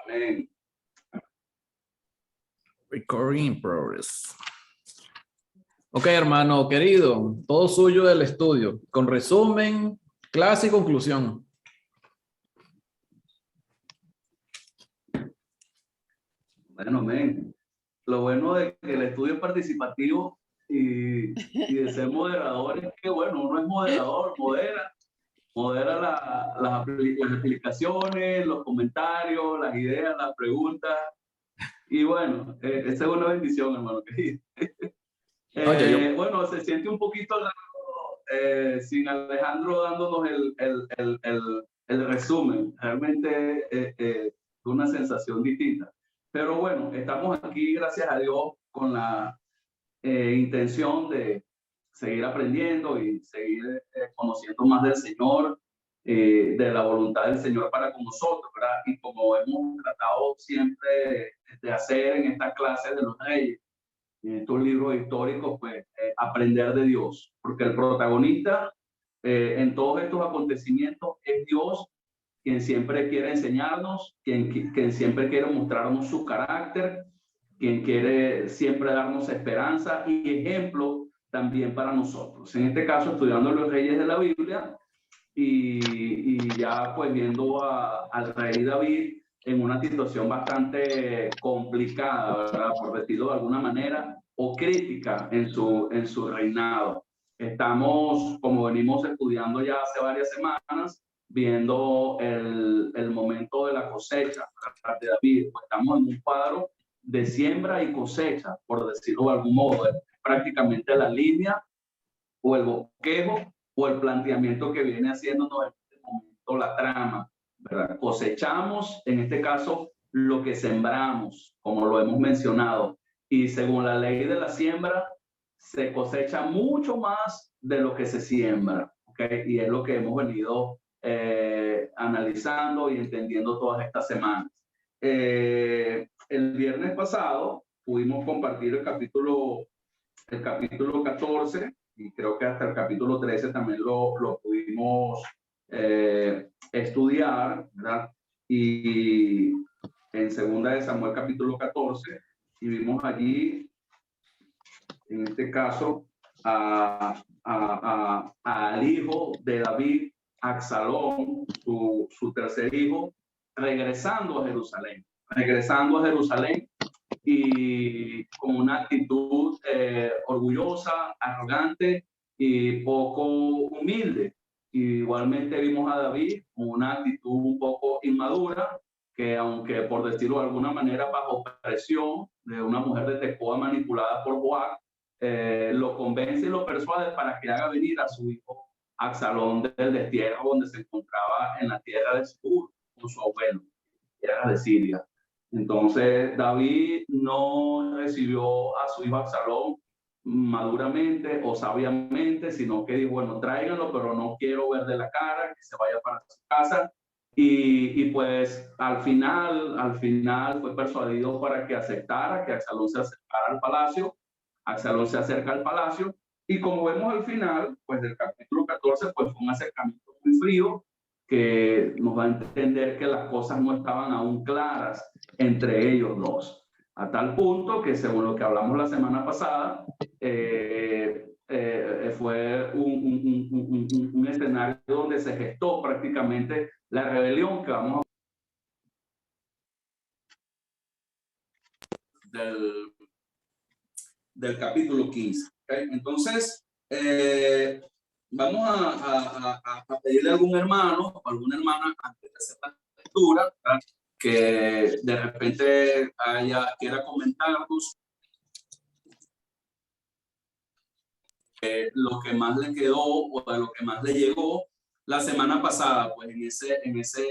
Amén. Recording in progress. Ok, hermano querido, todo suyo del estudio, con resumen, clase y conclusión. Bueno, amén. Lo bueno de que el estudio es participativo y de ser moderador es que, bueno, uno es moderador, modera las explicaciones, los comentarios, las ideas, las preguntas. Y bueno, esa es una bendición, hermano querido. Bueno, se siente un poquito largo, sin Alejandro dándonos el resumen. Realmente es una sensación distinta. Pero bueno, estamos aquí, gracias a Dios, con la intención de seguir aprendiendo y seguir conociendo más del Señor, de la voluntad del Señor para con nosotros, ¿verdad? Y como hemos tratado siempre de hacer en esta clase de los reyes, en estos libros históricos, pues aprender de Dios, porque el protagonista en todos estos acontecimientos es Dios, quien siempre quiere enseñarnos, quien siempre quiere mostrarnos su carácter, quien quiere siempre darnos esperanza y ejemplo también para nosotros. En este caso, estudiando los reyes de la Biblia y ya pues viendo al rey David en una situación bastante complicada, ¿verdad? Por decirlo de alguna manera, o crítica en su reinado. Estamos, como venimos estudiando ya hace varias semanas, viendo el momento de la cosecha de David. Estamos en un cuadro de siembra y cosecha, por decirlo de algún modo. Es prácticamente la línea o el bosquejo o el planteamiento que viene haciéndonos en este momento la trama, ¿verdad? Cosechamos, en este caso, lo que sembramos, como lo hemos mencionado, y según la ley de la siembra, se cosecha mucho más de lo que se siembra, ¿ok? Y es lo que hemos venido analizando y entendiendo todas estas semanas. El viernes pasado pudimos compartir el capítulo 14, y creo que hasta el capítulo 13 también lo pudimos estudiar, ¿verdad? Y en segunda de Samuel capítulo 14, y vimos allí, en este caso, al hijo de David, Absalón, su tercer hijo, regresando a Jerusalén y con una actitud orgullosa, arrogante y poco humilde. Y igualmente vimos a David con una actitud un poco inmadura, que aunque por decirlo de alguna manera bajo presión de una mujer de Tecoa manipulada por Joab, lo convence y lo persuade para que haga venir a su hijo Absalón del destierro donde se encontraba en la tierra de Sur con su abuelo, tierra de Siria. Entonces David no recibió a su hijo Absalón maduramente o sabiamente, sino que dijo, bueno, tráiganlo, pero no quiero ver de la cara, que se vaya para su casa. Y pues al final fue persuadido para que aceptara que Absalón se acercara al palacio. Absalón se acerca al palacio y como vemos al final, pues del capítulo 14, pues fue un acercamiento muy frío que nos va a entender que las cosas no estaban aún claras entre ellos dos, a tal punto que según lo que hablamos la semana pasada, fue un escenario donde se gestó prácticamente la rebelión que vamos a del capítulo 15. ¿Okay? Entonces, vamos a pedirle a algún hermano o alguna hermana antes de hacer la lectura, ¿verdad? Que de repente quiera comentarnos lo que más le quedó o de lo que más le llegó la semana pasada, pues en ese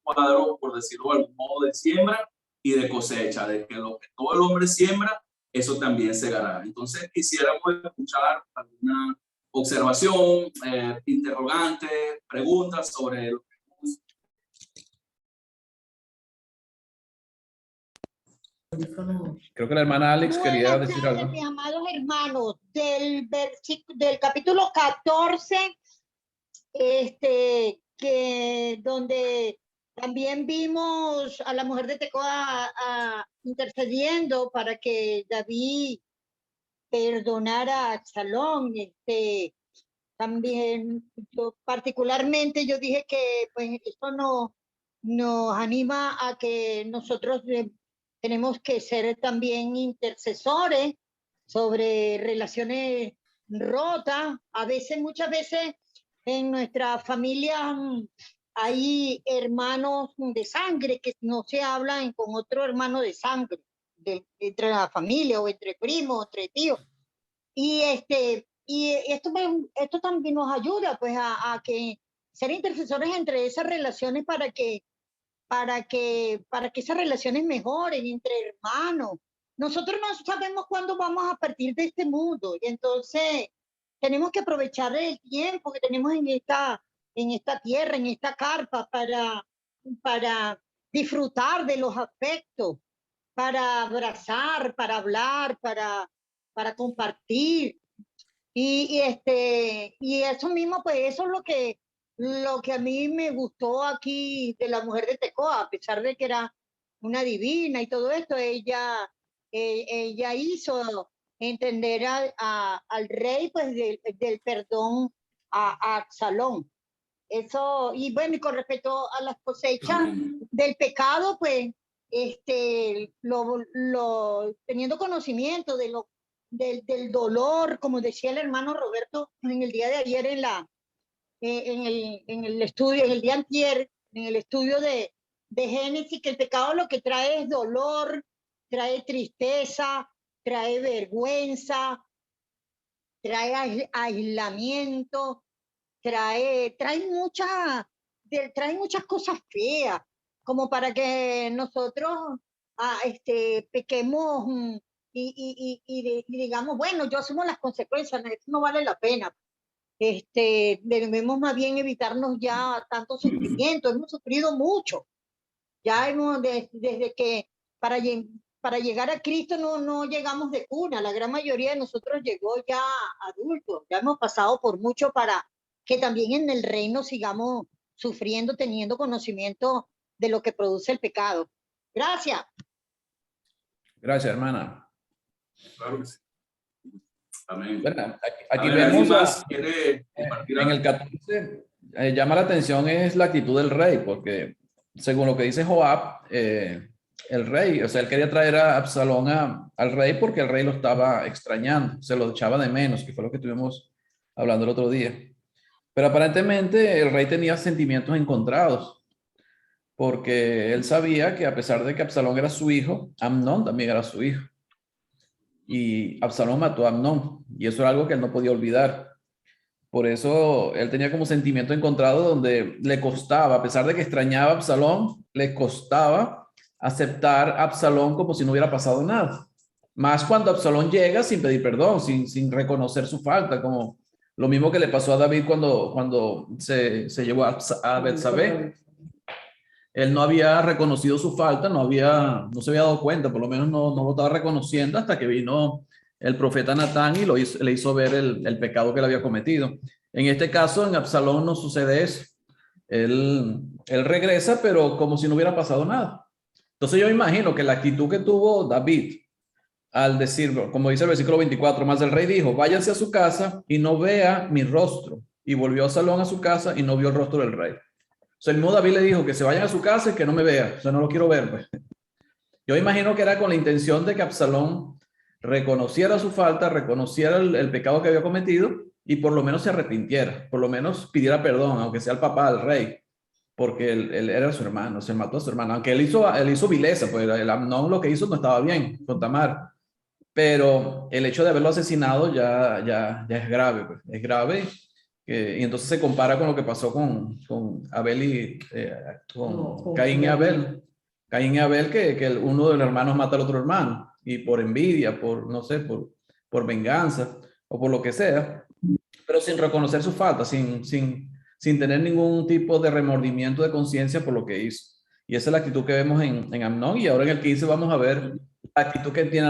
cuadro, por decirlo de algún modo, de siembra y de cosecha, de que lo que todo el hombre siembra, eso también segará. Entonces quisiéramos escuchar alguna observación, interrogante, preguntas sobre lo que Creo que la hermana Alex quería decir algo. Mis amados hermanos, del capítulo 14, donde También vimos a la mujer de Tecoa intercediendo para que David perdonara a Absalón. También yo particularmente yo dije que pues esto nos anima a que nosotros tenemos que ser también intercesores sobre relaciones rotas. A veces, muchas veces en nuestra familia hay hermanos de sangre que no se hablan con otro hermano de sangre, entre la familia o entre primos, entre tíos. Y esto también nos ayuda pues a que ser intercesores entre esas relaciones para que esas relaciones mejoren entre hermanos. Nosotros no sabemos cuándo vamos a partir de este mundo y entonces tenemos que aprovechar el tiempo que tenemos en esta tierra, en esta carpa, para disfrutar de los afectos, para abrazar, para hablar, para compartir. Y eso mismo, pues eso es lo que a mí me gustó aquí de la mujer de Tecoa, a pesar de que era una divina y todo esto, ella hizo entender al rey pues del perdón a Absalón. Eso, y bueno, y con respecto a las cosechas del pecado, pues teniendo conocimiento del dolor, como decía el hermano Roberto en el día de ayer en el estudio, en el día antier, en el estudio de Génesis, que el pecado lo que trae es dolor, trae tristeza, trae vergüenza, trae aislamiento, trae muchas cosas feas, como para que nosotros pequemos y digamos, bueno, yo asumo las consecuencias, esto no vale la pena. Debemos más bien evitarnos ya tanto sufrimiento, hemos sufrido mucho, ya desde que para llegar a Cristo no llegamos de cuna, la gran mayoría de nosotros llegó ya adultos, ya hemos pasado por mucho para que también en el reino sigamos sufriendo, teniendo conocimiento de lo que produce el pecado. Gracias. Gracias, hermana. Claro que sí. Amén. Bueno, aquí ¿Alguien vemos más quiere compartir en el 14, llama la atención es la actitud del rey, porque según lo que dice Joab, el rey, o sea, él quería traer a Absalón al rey porque el rey lo estaba extrañando, se lo echaba de menos, que fue lo que estuvimos hablando el otro día. Pero aparentemente el rey tenía sentimientos encontrados, porque él sabía que a pesar de que Absalón era su hijo, Amnón también era su hijo. Y Absalón mató a Amnón, y eso era algo que él no podía olvidar. Por eso él tenía como sentimiento encontrado donde le costaba, a pesar de que extrañaba a Absalón, le costaba aceptar a Absalón como si no hubiera pasado nada. Más cuando Absalón llega sin pedir perdón, sin reconocer su falta, como lo mismo que le pasó a David cuando se llevó a Betsabé. Él no había reconocido su falta, no se había dado cuenta, por lo menos no lo estaba reconociendo hasta que vino el profeta Natán y le hizo ver el pecado que él había cometido. En este caso, en Absalón no sucede eso. Él regresa, pero como si no hubiera pasado nada. Entonces yo imagino que la actitud que tuvo David al decir, como dice el versículo 24, más el rey dijo, váyanse a su casa y no vea mi rostro. Y volvió Absalón a su casa y no vio el rostro del rey. O sea, el mismo David le dijo que se vayan a su casa y que no me vea. O sea, no lo quiero ver. Pues. Yo imagino que era con la intención de que Absalón reconociera su falta, reconociera el pecado que había cometido y por lo menos se arrepintiera, por lo menos pidiera perdón, aunque sea el papá del rey, porque él era su hermano, se mató a su hermano. Aunque él hizo vileza, pues el Amnón lo que hizo no estaba bien con Tamar, pero el hecho de haberlo asesinado ya es grave, pues. Es grave. Y entonces se compara con lo que pasó con Abel con Caín y Abel. Caín y Abel, que uno de los hermanos mata al otro hermano, y por envidia, no sé, por venganza, o por lo que sea, pero sin reconocer su falta, sin tener ningún tipo de remordimiento de conciencia por lo que hizo. Y esa es la actitud que vemos en Amnón, y ahora en el 15 vamos a ver la actitud que tiene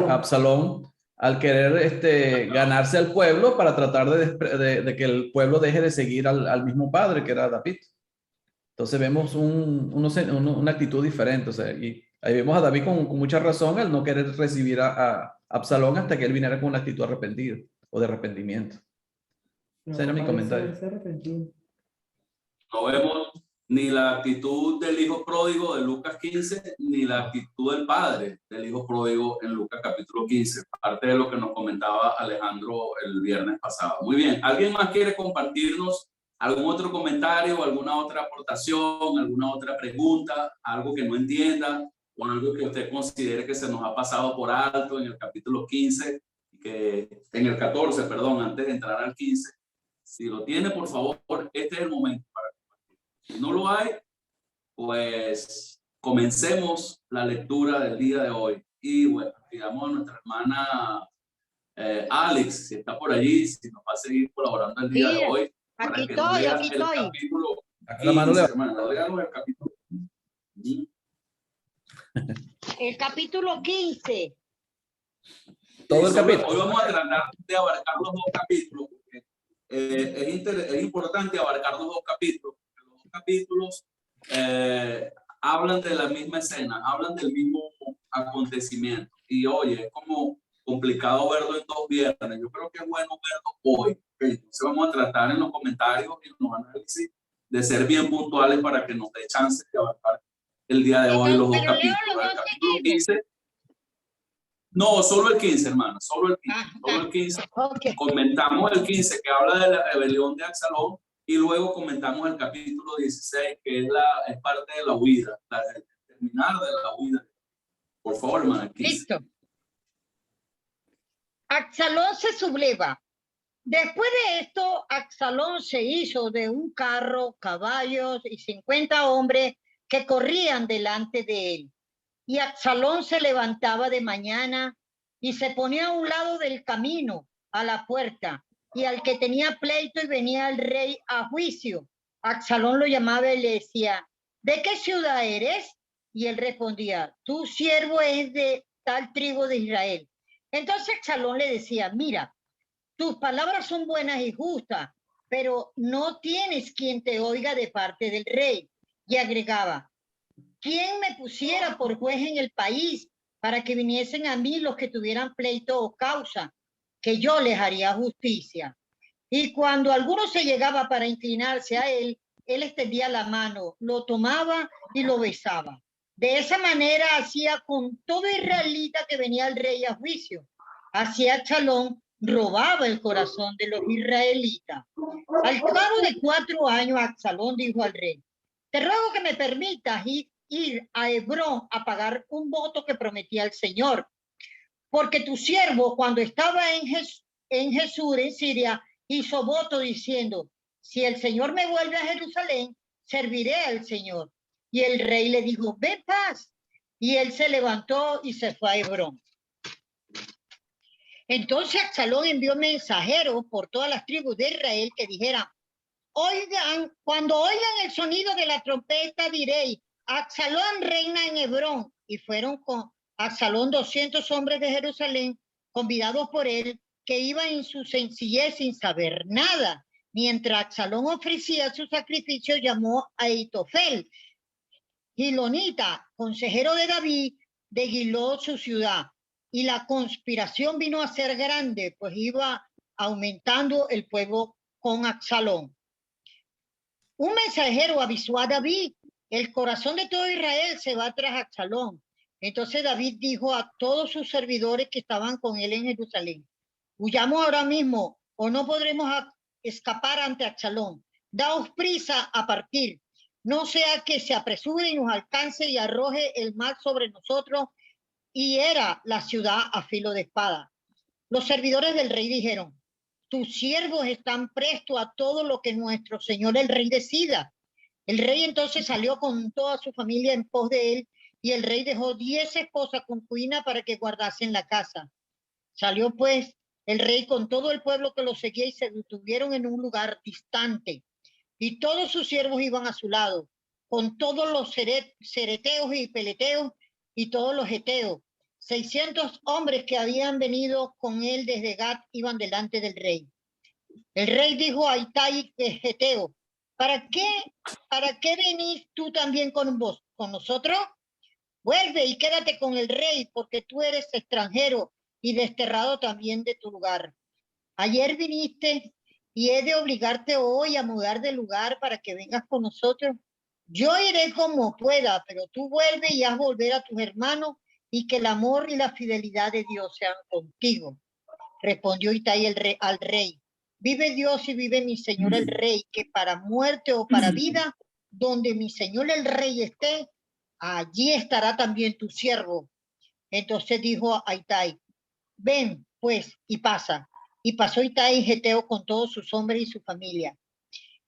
Absalón, al querer ganarse al pueblo para tratar de que el pueblo deje de seguir al mismo padre que era David. Entonces vemos una actitud diferente. O sea, y ahí vemos a David con mucha razón al no querer recibir a Absalón hasta que él viniera con una actitud arrepentida o de arrepentimiento. Ese era mi comentario. No vemos ni la actitud del hijo pródigo de Lucas 15, ni la actitud del padre del hijo pródigo en Lucas capítulo 15, parte de lo que nos comentaba Alejandro el viernes pasado. Muy bien, ¿alguien más quiere compartirnos algún otro comentario, alguna otra aportación, alguna otra pregunta, algo que no entienda o algo que usted considere que se nos ha pasado por alto en el capítulo 15, en el 14, perdón, antes de entrar al 15? Si lo tiene, por favor, este es el momento para compartir. Si no lo hay, pues comencemos la lectura del día de hoy. Y bueno, pidamos a nuestra hermana Alex, si está por allí, si nos va a seguir colaborando el día de hoy. Aquí estoy, aquí el estoy. capítulo 15, La mano hermana, léanos el capítulo 15. El capítulo 15. Todo el capítulo. Hoy vamos a tratar de abarcar los dos capítulos. Es importante abarcar los dos capítulos. Los dos capítulos hablan de la misma escena, hablan del mismo acontecimiento. Y oye, es como complicado verlo en dos viernes. Yo creo que es bueno verlo hoy. Entonces vamos a tratar en los comentarios y en los análisis de ser bien puntuales para que nos dé chance de abarcar el día de hoy los dos capítulos. El capítulo 15. No, solo el 15, hermano, solo el 15. Solo el 15. Okay. Comentamos el 15, que habla de la rebelión de Absalón, y luego comentamos el capítulo 16, que es parte de la huida, el terminar de la huida. Por favor, hermano. Listo. Absalón se subleva. Después de esto, Absalón se hizo de un carro, caballos y 50 hombres que corrían delante de él. Y Absalón se levantaba de mañana y se ponía a un lado del camino, a la puerta, y al que tenía pleito y venía el rey a juicio, Absalón lo llamaba y le decía, ¿de qué ciudad eres? Y él respondía, tu siervo es de tal tribu de Israel. Entonces Absalón le decía, mira, tus palabras son buenas y justas, pero no tienes quien te oiga de parte del rey. Y agregaba, ¿quién me pusiera por juez en el país para que viniesen a mí los que tuvieran pleito o causa, que yo les haría justicia? Y cuando alguno se llegaba para inclinarse a él, él extendía la mano, lo tomaba y lo besaba. De esa manera hacía con todo israelita que venía al rey a juicio. Así Absalón robaba el corazón de los israelitas. Al cabo de 4 años, Absalón dijo al rey, te ruego que me permitas ir a Hebrón a pagar un voto que prometía el Señor, porque tu siervo cuando estaba en Jesús, en Siria, hizo voto diciendo, si el Señor me vuelve a Jerusalén, serviré al Señor. Y el rey le dijo, ve paz. Y él se levantó y se fue a Hebrón. Entonces Absalón envió mensajeros por todas las tribus de Israel que dijeran, oigan, cuando oigan el sonido de la trompeta diréis, Absalón reina en Hebrón. Y fueron con Absalón 200 hombres de Jerusalén, convidados por él, que iban en su sencillez sin saber nada. Mientras Absalón ofrecía su sacrificio, llamó a Ahitofel, Gilonita, consejero de David, de Giló, su ciudad. Y la conspiración vino a ser grande, pues iba aumentando el pueblo con Absalón. Un mensajero avisó a David, el corazón de todo Israel se va tras Absalón. Entonces David dijo a todos sus servidores que estaban con él en Jerusalén, huyamos ahora mismo o no podremos escapar ante Absalón. Daos prisa a partir, no sea que se apresure y nos alcance y arroje el mal sobre nosotros y era la ciudad a filo de espada. Los servidores del rey dijeron, tus siervos están prestos a todo lo que nuestro señor el rey decida. El rey entonces salió con toda su familia en pos de él y el rey dejó 10 esposas concubinas para que guardasen la casa. Salió pues el rey con todo el pueblo que lo seguía y se detuvieron en un lugar distante. Y todos sus siervos iban a su lado, con todos los cereteos y peleteos y todos los heteos. 600 hombres que habían venido con él desde Gat iban delante del rey. El rey dijo a Itai Geteo, ¿Para qué venís tú también con nosotros? Vuelve y quédate con el rey, porque tú eres extranjero y desterrado también de tu lugar. Ayer viniste y he de obligarte hoy a mudar de lugar para que vengas con nosotros. Yo iré como pueda, pero tú vuelve y haz volver a tus hermanos y que el amor y la fidelidad de Dios sean contigo. Respondió Itai al rey. Vive Dios y vive mi señor el rey, que para muerte o para vida, donde mi señor el rey esté, allí estará también tu siervo. Entonces dijo a Itai, ven pues y pasa. Y pasó Itai Geteo con todos sus hombres y su familia.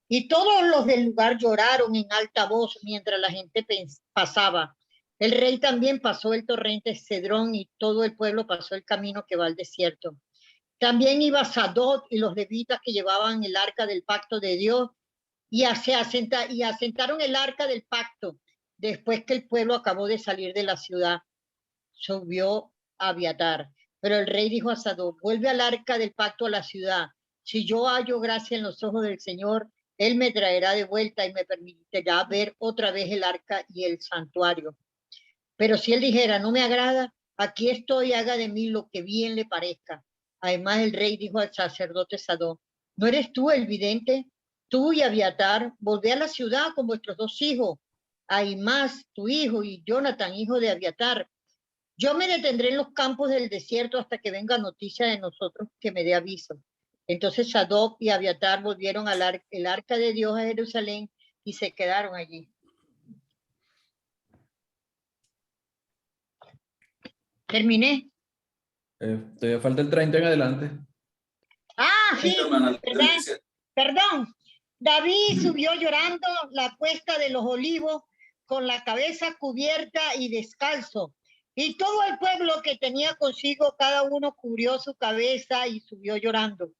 Y todos los del lugar lloraron en alta voz mientras la gente pasaba. El rey también pasó el torrente Cedrón y todo el pueblo pasó el camino que va al desierto. También iba Sadot y los levitas que llevaban el arca del pacto de Dios y asentaron el arca del pacto después que el pueblo acabó de salir de la ciudad. Subió Abiatar. Pero el rey dijo a Sadok, vuelve al arca del pacto a la ciudad. Si yo hallo gracia en los ojos del Señor, él me traerá de vuelta y me permitirá ver otra vez el arca y el santuario. Pero si él dijera, no me agrada, aquí estoy, haga de mí lo que bien le parezca. Además el rey dijo al sacerdote Sadok, ¿no eres tú el vidente? Tú y Abiatar, volvé a la ciudad con vuestros dos hijos, Ahimás, tu hijo, y Jonathan, hijo de Abiatar. Yo me detendré en los campos del desierto hasta que venga noticia de nosotros que me dé aviso. Entonces Sadoc y Abiatar volvieron al el arca de Dios a Jerusalén y se quedaron allí. Terminé. Te falta el 30 en adelante. Ah, sí, hermana, perdón. David subió llorando la cuesta de los olivos con la cabeza cubierta y descalzo. Y todo el pueblo que tenía consigo, cada uno cubrió su cabeza y subió llorando.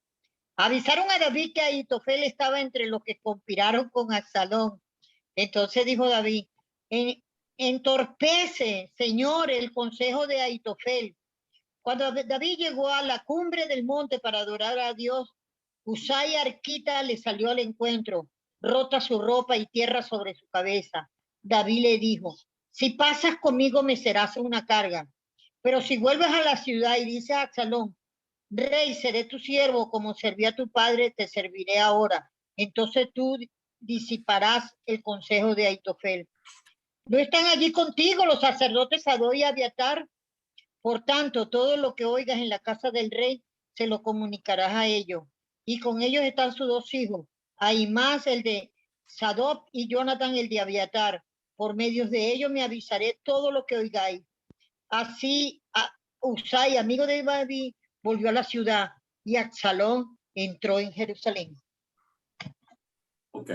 Avisaron a David que Ahitofel estaba entre los que conspiraron con Absalón. Entonces dijo David, entorpece, Señor, el consejo de Ahitofel. Cuando David llegó a la cumbre del monte para adorar a Dios, Husai Arquita le salió al encuentro, rota su ropa y tierra sobre su cabeza. David le dijo, si pasas conmigo me serás una carga, pero si vuelves a la ciudad y dices a Absalón, rey, seré tu siervo, como serví a tu padre, te serviré ahora. Entonces tú disiparás el consejo de Ahitofel. ¿No están allí contigo los sacerdotes Adó y Abiatar? Por tanto, todo lo que oigas en la casa del rey, se lo comunicarás a ellos. Y con ellos están sus dos hijos, Ahimás el de Sadoc y Jonathan el de Abiatar. Por medio de ellos me avisaré todo lo que oigáis. Así, Usai, amigo de David, volvió a la ciudad y Absalón entró en Jerusalén. Ok.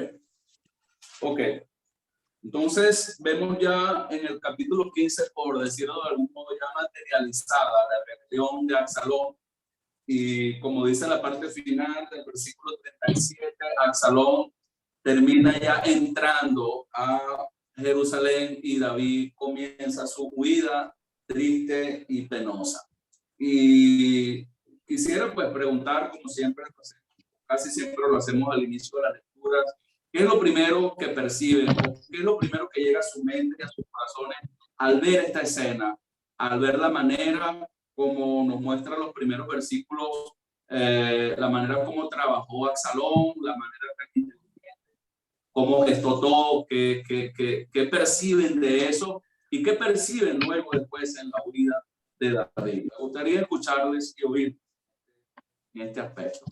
Entonces, vemos ya en el capítulo 15, por decirlo de algún modo, ya materializada la rebelión de Absalón. Y como dice la parte final del versículo 37, Absalón termina ya entrando a Jerusalén y David comienza su huida triste y penosa. Y quisiera pues preguntar, como siempre, pues, casi siempre lo hacemos al inicio de las lecturas, ¿qué es lo primero que perciben o qué es lo primero que llega a su mente y a sus corazones al ver esta escena, al ver la manera como nos muestran los primeros versículos, la manera como trabajó Absalón, la manera cómo gestó todo, qué perciben de eso y qué perciben luego después en la huida de David? Me gustaría escucharles y oír en este aspecto.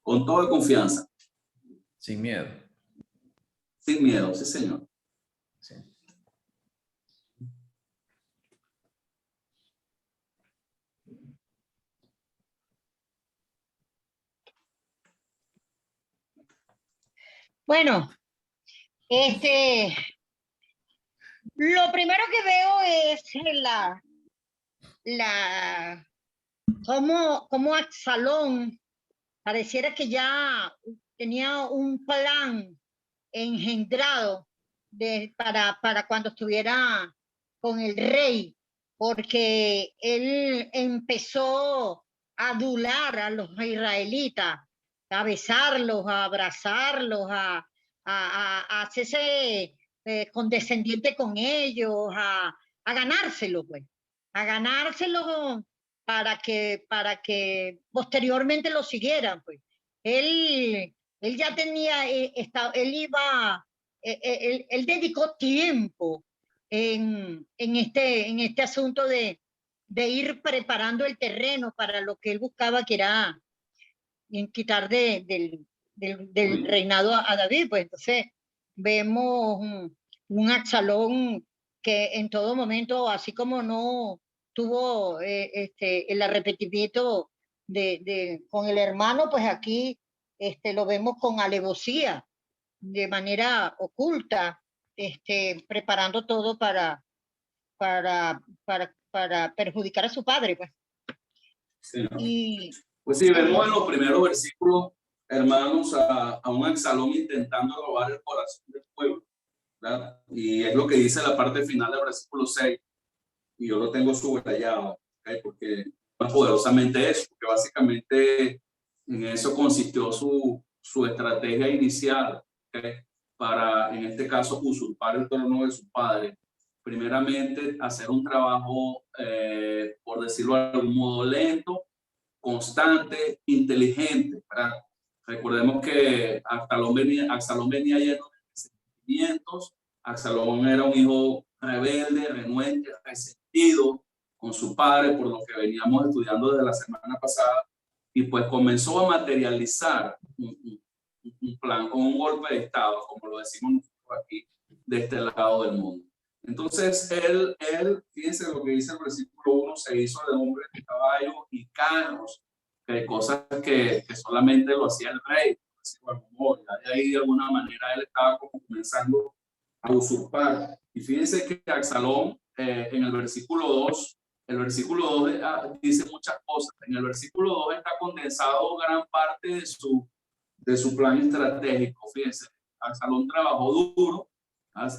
Con toda confianza. Sin miedo. Sin miedo, sí, señor. Sí. Bueno, lo primero que veo es cómo Absalón pareciera que ya tenía un plan engendrado para cuando estuviera con el rey, porque él empezó adular a los israelitas, a besarlos, a abrazarlos, a hacerse condescendiente con ellos, a ganárselo, pues, a ganárselo para que posteriormente lo siguieran, pues. Él ya tenía, él dedicó tiempo en este asunto de ir preparando el terreno para lo que él buscaba, que era quitar del reinado a David. Pues entonces vemos un Absalón que en todo momento, así como no tuvo el arrepentimiento con el hermano, pues aquí lo vemos con alevosía, de manera oculta, preparando todo para perjudicar a su padre, pues. Sí, ¿no? Y pues sí, vemos en los primeros versículos, hermanos, a un Absalón intentando robar el corazón del pueblo, ¿verdad? Y es lo que dice la parte final del versículo 6, y yo lo tengo subrayado, ¿okay? Porque más poderosamente eso, porque básicamente en eso consistió su estrategia inicial, ¿okay? Para, en este caso, usurpar el trono de su padre. Primeramente, hacer un trabajo, por decirlo de algún modo, lento, constante, inteligente, ¿verdad? Recordemos que Absalón venía lleno de sentimientos. Absalón era un hijo rebelde, renuente, resentido con su padre, por lo que veníamos estudiando desde la semana pasada, y pues comenzó a materializar un plan, un golpe de estado, como lo decimos nosotros aquí, de este lado del mundo. Entonces, fíjense lo que dice el versículo 1, se hizo de hombres, de caballos y carros, que cosas que solamente lo hacía el rey. De ahí, de alguna manera, él estaba como comenzando a usurpar. Y fíjense que Absalón, en el versículo 2, dice muchas cosas. En el versículo 2 está condensado gran parte de su plan estratégico. Fíjense, Absalón trabajó duro.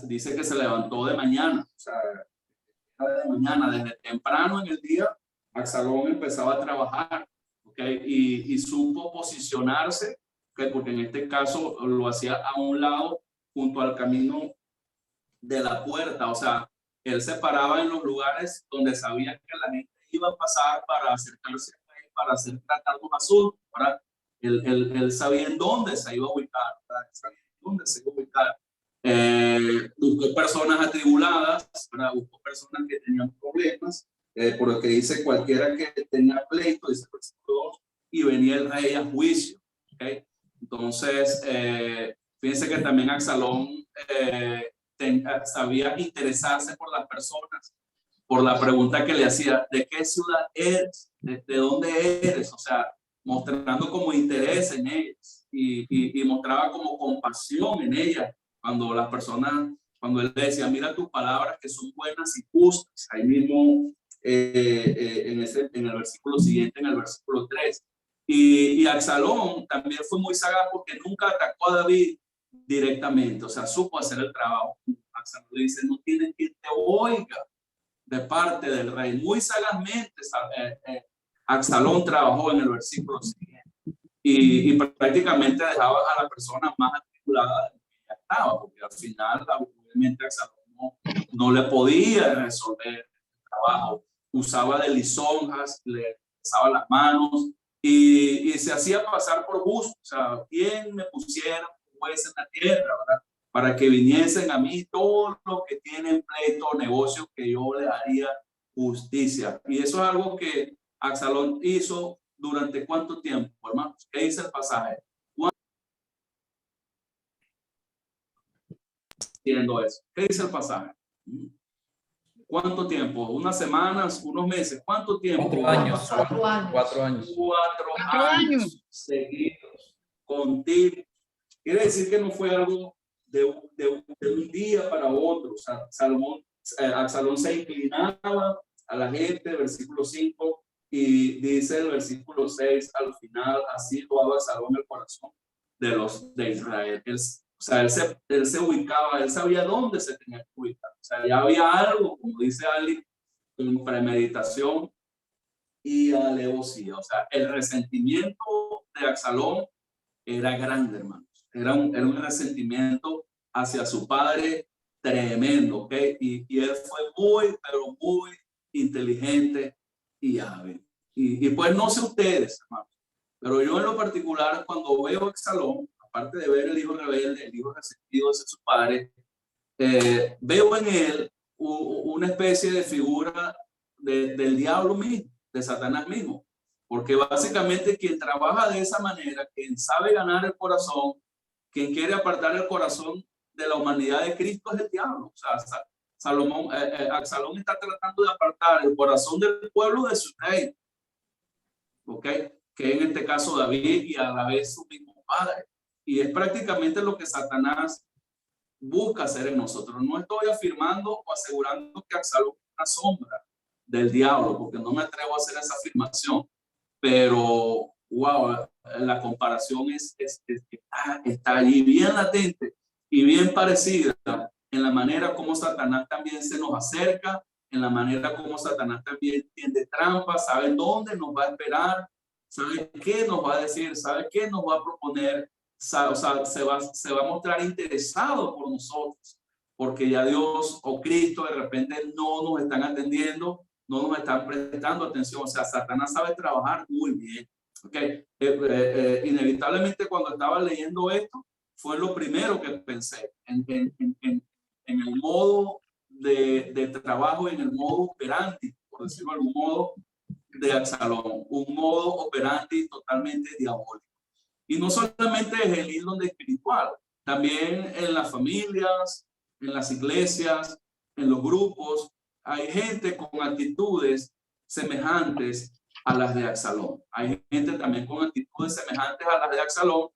Dice que se levantó de mañana, o sea, de mañana, desde temprano en el día, Absalón empezaba a trabajar, ¿okay? Y supo posicionarse, ¿okay? Porque en este caso lo hacía a un lado, junto al camino de la puerta, o sea, él se paraba en los lugares donde sabía que la gente iba a pasar para acercarse a él, para hacer tratar los asuntos, ¿verdad? Él sabía en dónde se iba a ubicar, ¿verdad? Sabía en dónde se iba a ubicar. Buscó personas atribuladas, ¿verdad? Buscó personas que tenían problemas, por lo que dice cualquiera que tenía pleito, dice y venía el rey a juicio, ¿okay? Entonces, fíjense que también Absalón sabía interesarse por las personas, por la pregunta que le hacía, ¿de qué ciudad eres? ¿De dónde eres? O sea, mostrando como interés en ellas, y mostraba como compasión en ellas, cuando las personas, cuando él decía, mira tus palabras que son buenas y justas, ahí mismo en el versículo siguiente, en el versículo 3. Y Absalón también fue muy sagaz porque nunca atacó a David directamente, o sea, supo hacer el trabajo. Absalón le dice, no tienes quien te oiga de parte del rey. Muy sagazmente Absalón trabajó en el versículo siguiente, y prácticamente dejaba a la persona más atribulada de lo que ya estaba, porque al final obviamente Absalón no le podía resolver el trabajo, usaba de lisonjas, le besaba las manos y se hacía pasar por justo, o sea, ¿quién me pusiera juez en la tierra, verdad? Para que viniesen a mí todos los que tienen pleito o negocios, que yo le haría justicia. Y eso es algo que Absalón hizo durante ¿cuánto tiempo, hermanos? ¿Qué dice el pasaje? Haciendo eso. ¿Qué dice el pasaje? ¿Cuánto tiempo? ¿Unas semanas? ¿Unos meses? ¿Cuánto tiempo? 4 años. 4 años. 4 años. 4 años seguidos, continuos. Quiere decir que no fue algo de un día para otro. O sea, Absalón se inclinaba a la gente, versículo 5, y dice el versículo 6, al final, así lo daba Absalón el corazón de Israel. O sea, él se ubicaba, él sabía dónde se tenía que ubicar. O sea, ya había algo, como dice Ali, en premeditación, y alevosía. O sea, el resentimiento de Absalón era grande, hermanos. Era un resentimiento hacia su padre tremendo, ¿ok? Y él fue muy, pero muy inteligente y hábil. Y pues no sé ustedes, hermanos, pero yo en lo particular, cuando veo a Absalón, aparte de ver el hijo rebelde, el hijo resentido de su padre, veo en él una especie de figura del diablo mismo, de Satanás mismo. Porque básicamente quien trabaja de esa manera, quien sabe ganar el corazón, quien quiere apartar el corazón de la humanidad de Cristo es el diablo. O sea, Absalón está tratando de apartar el corazón del pueblo de su rey. ¿Ok? Que en este caso David y a la vez su mismo padre. Y es prácticamente lo que Satanás busca hacer en nosotros. No estoy afirmando o asegurando que Absalón es una sombra del diablo, porque no me atrevo a hacer esa afirmación. Pero, wow, la comparación está allí bien latente y bien parecida en la manera como Satanás también se nos acerca, en la manera como Satanás también tiende trampas, sabe dónde nos va a esperar, sabe qué nos va a decir, sabe qué nos va a proponer, o sea, se va a mostrar interesado por nosotros, porque ya Dios o Cristo de repente no nos están atendiendo, no nos están prestando atención. O sea, Satanás sabe trabajar muy bien. Okay. Inevitablemente cuando estaba leyendo esto, fue lo primero que pensé en el modo de trabajo, en el modo operandi, por decirlo de algún modo, de Absalón, un modo operandi totalmente diabólico. Y no solamente es el hilo espiritual, también en las familias, en las iglesias, en los grupos, hay gente con actitudes semejantes a las de Absalón. Hay gente también con actitudes semejantes a las de Absalón,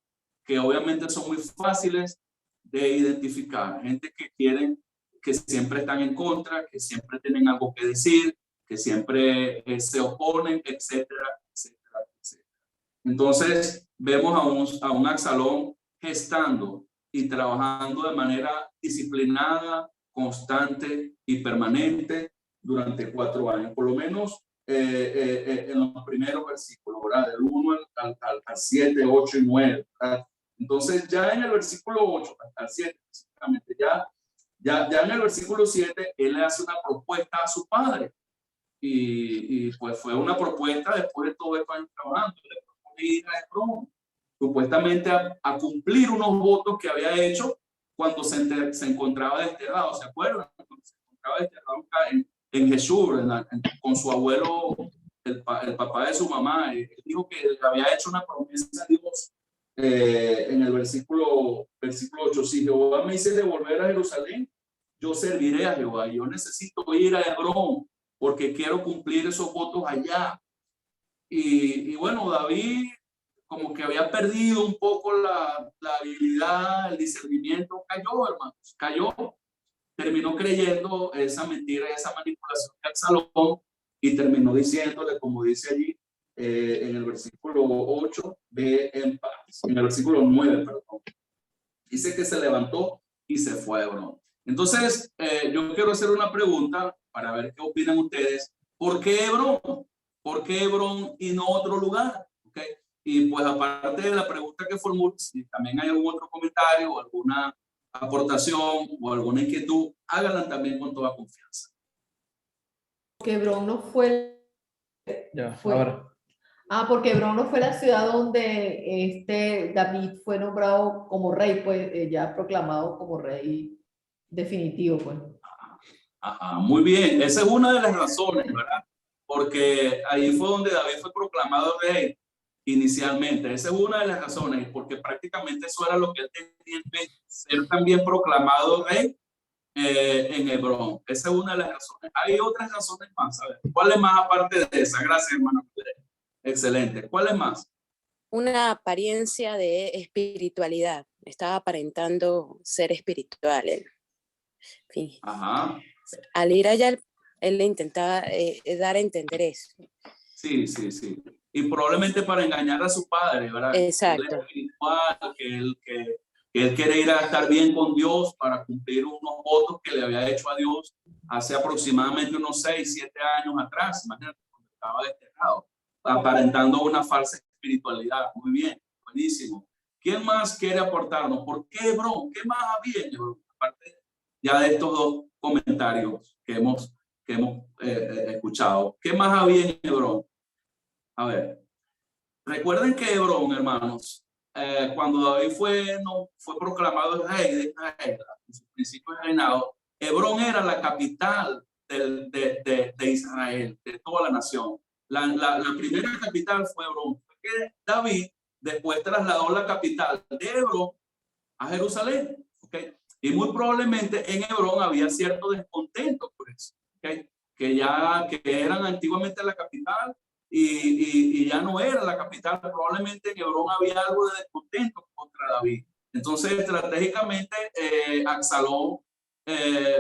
que obviamente son muy fáciles de identificar. Gente que quieren, que siempre están en contra, que siempre tienen algo que decir, que siempre se oponen, etcétera, etcétera, etcétera. Entonces, vemos a un Absalón gestando y trabajando de manera disciplinada, constante y permanente durante 4 años, por lo menos en los primeros versículos, ¿verdad? Del 1 al 7, 8 y 9, ¿verdad? Entonces, ya en el versículo 8 hasta el 7, básicamente, ya en el versículo 7, él le hace una propuesta a su padre. Y pues fue una propuesta después de todo el año trabajando. Le propone ir a Hebrón, supuestamente a cumplir unos votos que había hecho cuando se encontraba desterrado. ¿Se acuerdan? Cuando se encontraba desterrado en Jesús, con su abuelo, el papá de su mamá. Él dijo que había hecho una promesa a Dios en el versículo 8. Si Jehová me dice de volver a Jerusalén, yo serviré a Jehová. Yo necesito ir a Hebrón porque quiero cumplir esos votos allá. Y bueno, David como que había perdido un poco la habilidad, el discernimiento, cayó, hermanos, cayó, terminó creyendo esa mentira, esa manipulación de Absalón y terminó diciéndole, como dice allí, en el versículo 8, ve en paz, en el versículo 9, perdón, dice que se levantó y se fue a Hebrón. Entonces, yo quiero hacer una pregunta para ver qué opinan ustedes. ¿Por qué Hebrón? ¿Por qué Hebrón y no otro lugar? ¿Okay? Y pues aparte de la pregunta que formulé, si también hay algún otro comentario o alguna aportación o alguna inquietud, háganla también con toda confianza. Que Hebrón no fue... Ahora. Porque Hebrón no fue la ciudad donde David fue nombrado como rey, pues ya proclamado como rey definitivo, pues. Ajá, muy bien, esa es una de las razones, ¿verdad? Porque ahí fue donde David fue proclamado rey inicialmente. Esa es una de las razones, porque prácticamente eso era lo que él tenía en mente, ser también proclamado rey en Hebrón. Esa es una de las razones. Hay otras razones más, ¿sabes? ¿Cuál es más aparte de esa? Gracias, hermano. Excelente. ¿Cuál es más? Una apariencia de espiritualidad. Estaba aparentando ser espiritual. En fin. Ajá. Al ir allá, él le intentaba dar a entender eso. Sí. Y probablemente para engañar a su padre, ¿verdad? Exacto. Que él es espiritual, que él quiere ir a estar bien con Dios para cumplir unos votos que le había hecho a Dios hace aproximadamente unos 6, 7 años atrás. Imagínate, estaba desterrado, aparentando una falsa espiritualidad. Muy bien, buenísimo. ¿Quién más quiere aportarnos? ¿Por qué Hebrón? ¿Qué más había en Hebrón? Aparte ya de estos dos comentarios que hemos escuchado. ¿Qué más había en Hebrón? A ver, recuerden que Hebrón, hermanos, cuando David fue proclamado el rey de Israel, en su principio de reinado, Hebrón era la capital de Israel, de toda la nación. La primera capital fue Hebrón, porque David después trasladó la capital de Hebrón a Jerusalén. ¿Okay? Y muy probablemente en Hebrón había cierto descontento por eso. ¿Okay? Que eran antiguamente la capital y ya no era la capital. Probablemente en Hebrón había algo de descontento contra David. Entonces, estratégicamente, Absalón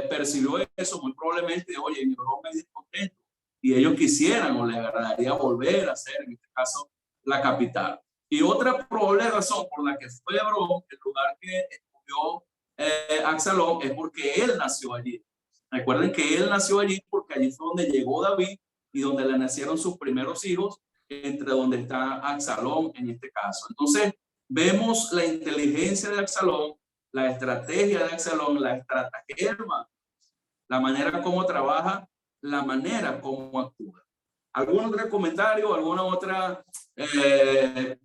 percibió eso, muy probablemente, oye, en Hebrón hay descontento, y ellos quisieran o les agradaría volver a ser, en este caso, la capital. Y otra probable razón por la que fue Hebrón el lugar que escogió Absalón es porque él nació allí. Recuerden que él nació allí porque allí fue donde llegó David y donde le nacieron sus primeros hijos, entre donde está Absalón en este caso. Entonces, vemos la inteligencia de Absalón, la estrategia de Absalón, la estratagema, la manera como trabaja, la manera como actúa. ¿Algún otro comentario, alguna otra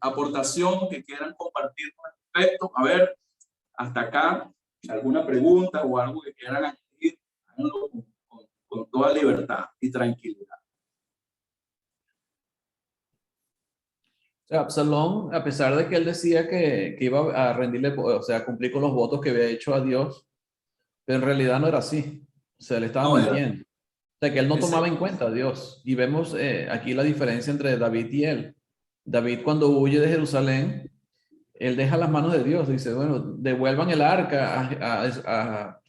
aportación que quieran compartir con respecto? A ver, hasta acá, alguna pregunta o algo que quieran añadir, háganlo con toda libertad y tranquilidad. O sea, Absalón, a pesar de que él decía que iba a rendirle, o sea, a cumplir con los votos que había hecho a Dios, pero en realidad no era así. O sea, le estaba mintiendo. O sea, que él no tomaba en cuenta a Dios. Y vemos aquí la diferencia entre David y él. David, cuando huye de Jerusalén, él deja las manos de Dios. Dice, bueno, devuelvan el arca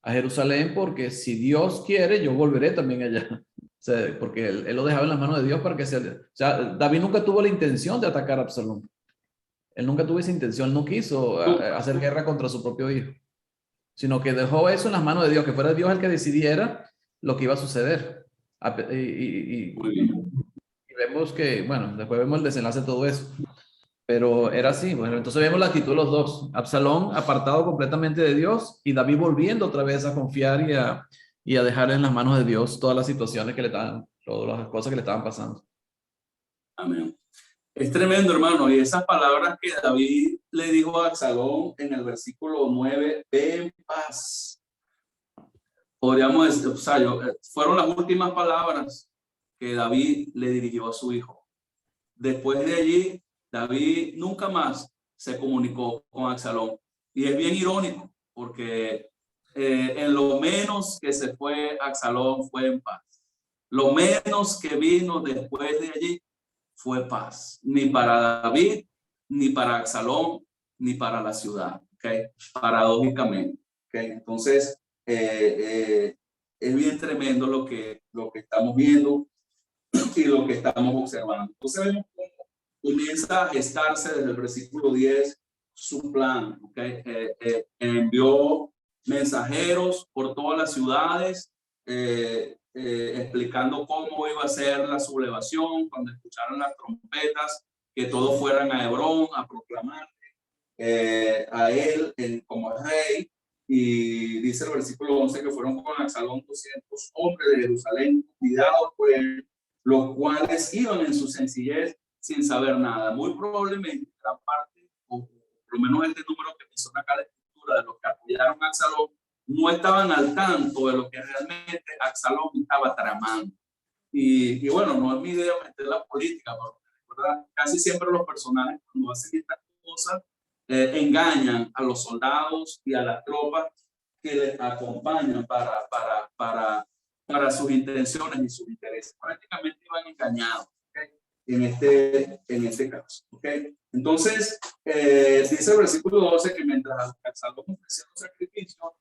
a Jerusalén, porque si Dios quiere, yo volveré también allá. O sea, porque él lo dejaba en las manos de Dios para que sea. O sea, David nunca tuvo la intención de atacar a Absalón. Él nunca tuvo esa intención, no quiso hacer guerra contra su propio hijo, sino que dejó eso en las manos de Dios, que fuera Dios el que decidiera lo que iba a suceder. Y vemos que, bueno, después vemos el desenlace de todo eso. Pero era así. Bueno, entonces vemos la actitud de los dos. Absalón apartado completamente de Dios y David volviendo otra vez a confiar y a dejar en las manos de Dios todas las situaciones que le estaban, todas las cosas que le estaban pasando. Amén. Es tremendo, hermano. Y esas palabras que David le dijo a Absalón en el versículo 9, ve en paz. Podríamos decir, o sea, fueron las últimas palabras que David le dirigió a su hijo. Después de allí, David nunca más se comunicó con Absalón. Y es bien irónico, porque en lo menos que se fue Absalón fue en paz. Lo menos que vino después de allí fue paz. Ni para David, ni para Absalón, ni para la ciudad. ¿Okay? Paradójicamente. ¿Okay? Entonces, es bien tremendo lo que estamos viendo y lo que estamos observando. Entonces, vemos cómo comienza a gestarse desde el versículo 10 su plan. ¿Okay? Envió mensajeros por todas las ciudades explicando cómo iba a ser la sublevación cuando escucharon las trompetas, que todos fueran a Hebrón a proclamar a él como rey. Y dice el versículo 11 que fueron con Absalón 200 hombres de Jerusalén, cuidados por él, los cuales iban en su sencillez sin saber nada. Muy probablemente gran parte, o por lo menos este número que menciona acá la escritura, de los que apoyaron a Absalón, no estaban al tanto de lo que realmente Absalón estaba tramando. Y bueno, no es mi idea meter la política, pero casi siempre los personajes cuando hacen estas cosas engañan a los soldados y a las tropas que les acompañan para sus intenciones y sus intereses. Prácticamente iban engañados, ¿okay? en este caso. ¿Okay? Entonces, dice el versículo 12 que mientras Absalón ofrecía un sacrificio,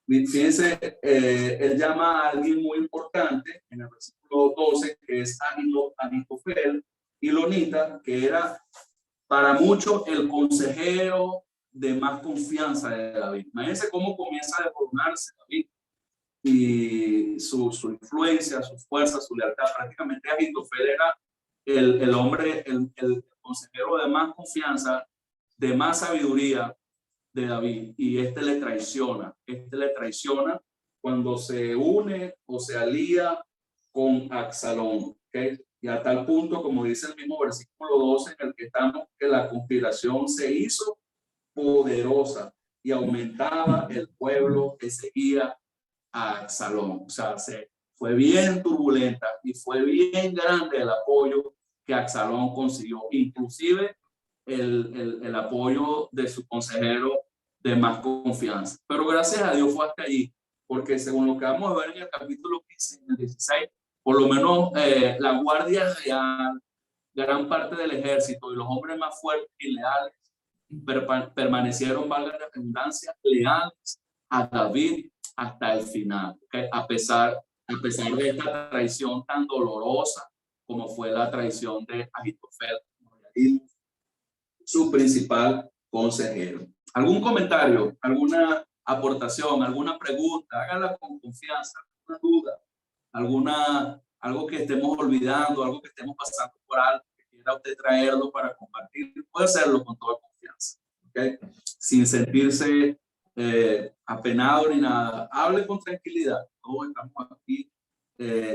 fíjense, él llama a alguien muy importante en el versículo 12, que es Ahitofel Gilonita, que era para muchos el consejero de más confianza de David. Imagínense cómo comienza a deformarse David. y su influencia, su fuerza, su lealtad. Prácticamente Ahitofel era el hombre, el consejero de más confianza, de más sabiduría de David, y este le traiciona cuando se une o se alía con Absalón, ¿okay? Y a tal punto, como dice el mismo versículo 12 en el que estamos, que la conspiración se hizo poderosa y aumentaba el pueblo que seguía a Absalón. O sea, fue bien turbulenta y fue bien grande el apoyo que Absalón consiguió, inclusive el apoyo de su consejero de más confianza. Pero gracias a Dios fue hasta allí, porque según lo que vamos a ver en el capítulo 15 y el 16, por lo menos la guardia real, gran parte del ejército y los hombres más fuertes y leales permanecieron, valga la redundancia, leales a David hasta el final, ¿okay? A pesar de esta traición tan dolorosa como fue la traición de Ahitofel, su principal consejero. ¿Algún comentario, alguna aportación, alguna pregunta? Hágala con confianza, alguna duda, algo que estemos olvidando, algo que estemos pasando por alto, que quiera usted traerlo para compartir. Puede hacerlo con toda confianza, ¿okay? Sin sentirse apenado ni nada. Hable con tranquilidad. Todos estamos aquí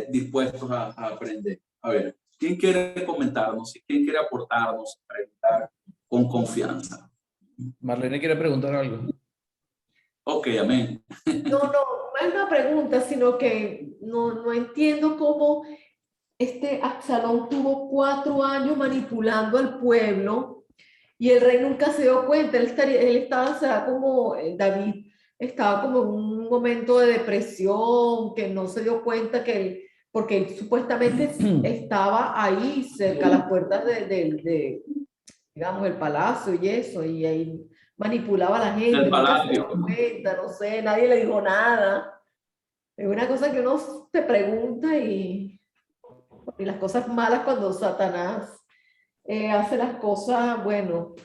dispuestos a aprender. A ver, ¿quién quiere comentarnos? ¿Quién quiere aportarnos? Preguntar con confianza. Marlene quiere preguntar algo. Ok, amén. No es una pregunta, sino que no entiendo cómo Absalón tuvo 4 años manipulando al pueblo y el rey nunca se dio cuenta. Él estaba, o sea, como David estaba como en un momento de depresión, que no se dio cuenta porque él supuestamente estaba ahí cerca a las puertas digamos, el palacio y eso, y ahí manipulaba a la gente. El palacio. No sé, nadie le dijo nada. Es una cosa que uno se pregunta y las cosas malas cuando Satanás hace las cosas, bueno,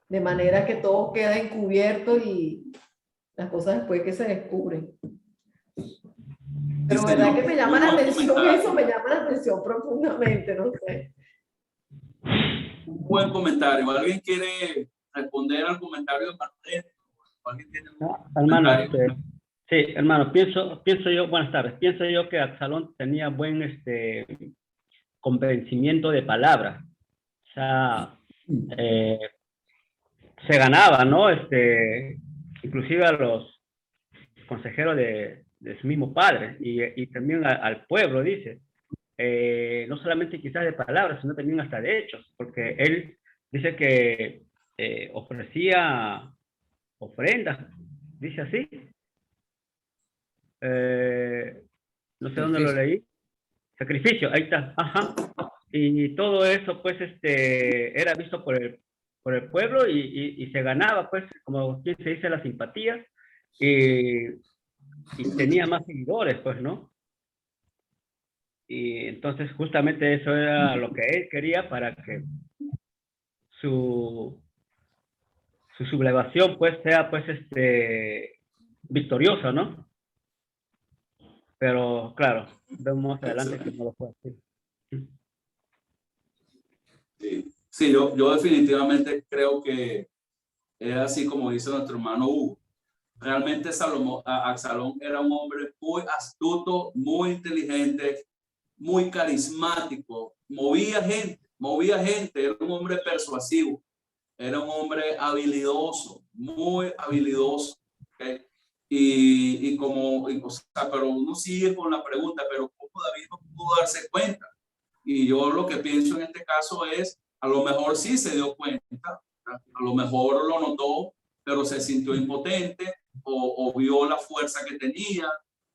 de manera que todo queda encubierto y las cosas después que se descubren. Pero verdad que me llama la atención eso, me llama la atención profundamente, no sé. Un buen comentario. ¿Alguien quiere responder al comentario de Marlene? ¿Alguien tiene hermano, sí, hermano, pienso yo, buenas tardes, pienso yo que Absalón tenía buen convencimiento de palabras. O sea, se ganaba, ¿no? Inclusive a los consejeros de su mismo padre y también al pueblo, dice. No solamente quizás de palabras, sino también hasta de hechos, porque él dice que ofrecía ofrendas, dice así. No sé dónde lo leí. Sacrificio, ahí está, ajá. Y todo eso, pues, era visto por el pueblo y se ganaba, pues, como quien se dice, la simpatía y tenía más seguidores, pues, ¿no? Y entonces justamente eso era lo que él quería para que su sublevación pues sea pues victoriosa, ¿no? Pero claro, vemos adelante que no lo fue así. Sí, yo definitivamente creo que es así como dice nuestro hermano Hugo. Realmente Absalón era un hombre muy astuto, muy inteligente, muy carismático, movía gente, era un hombre persuasivo, era un hombre habilidoso, muy habilidoso, ¿okay? O sea, pero uno sigue con la pregunta, pero ¿cómo David no pudo darse cuenta? Y yo lo que pienso en este caso es, a lo mejor sí se dio cuenta, a lo mejor lo notó, pero se sintió impotente o vio la fuerza que tenía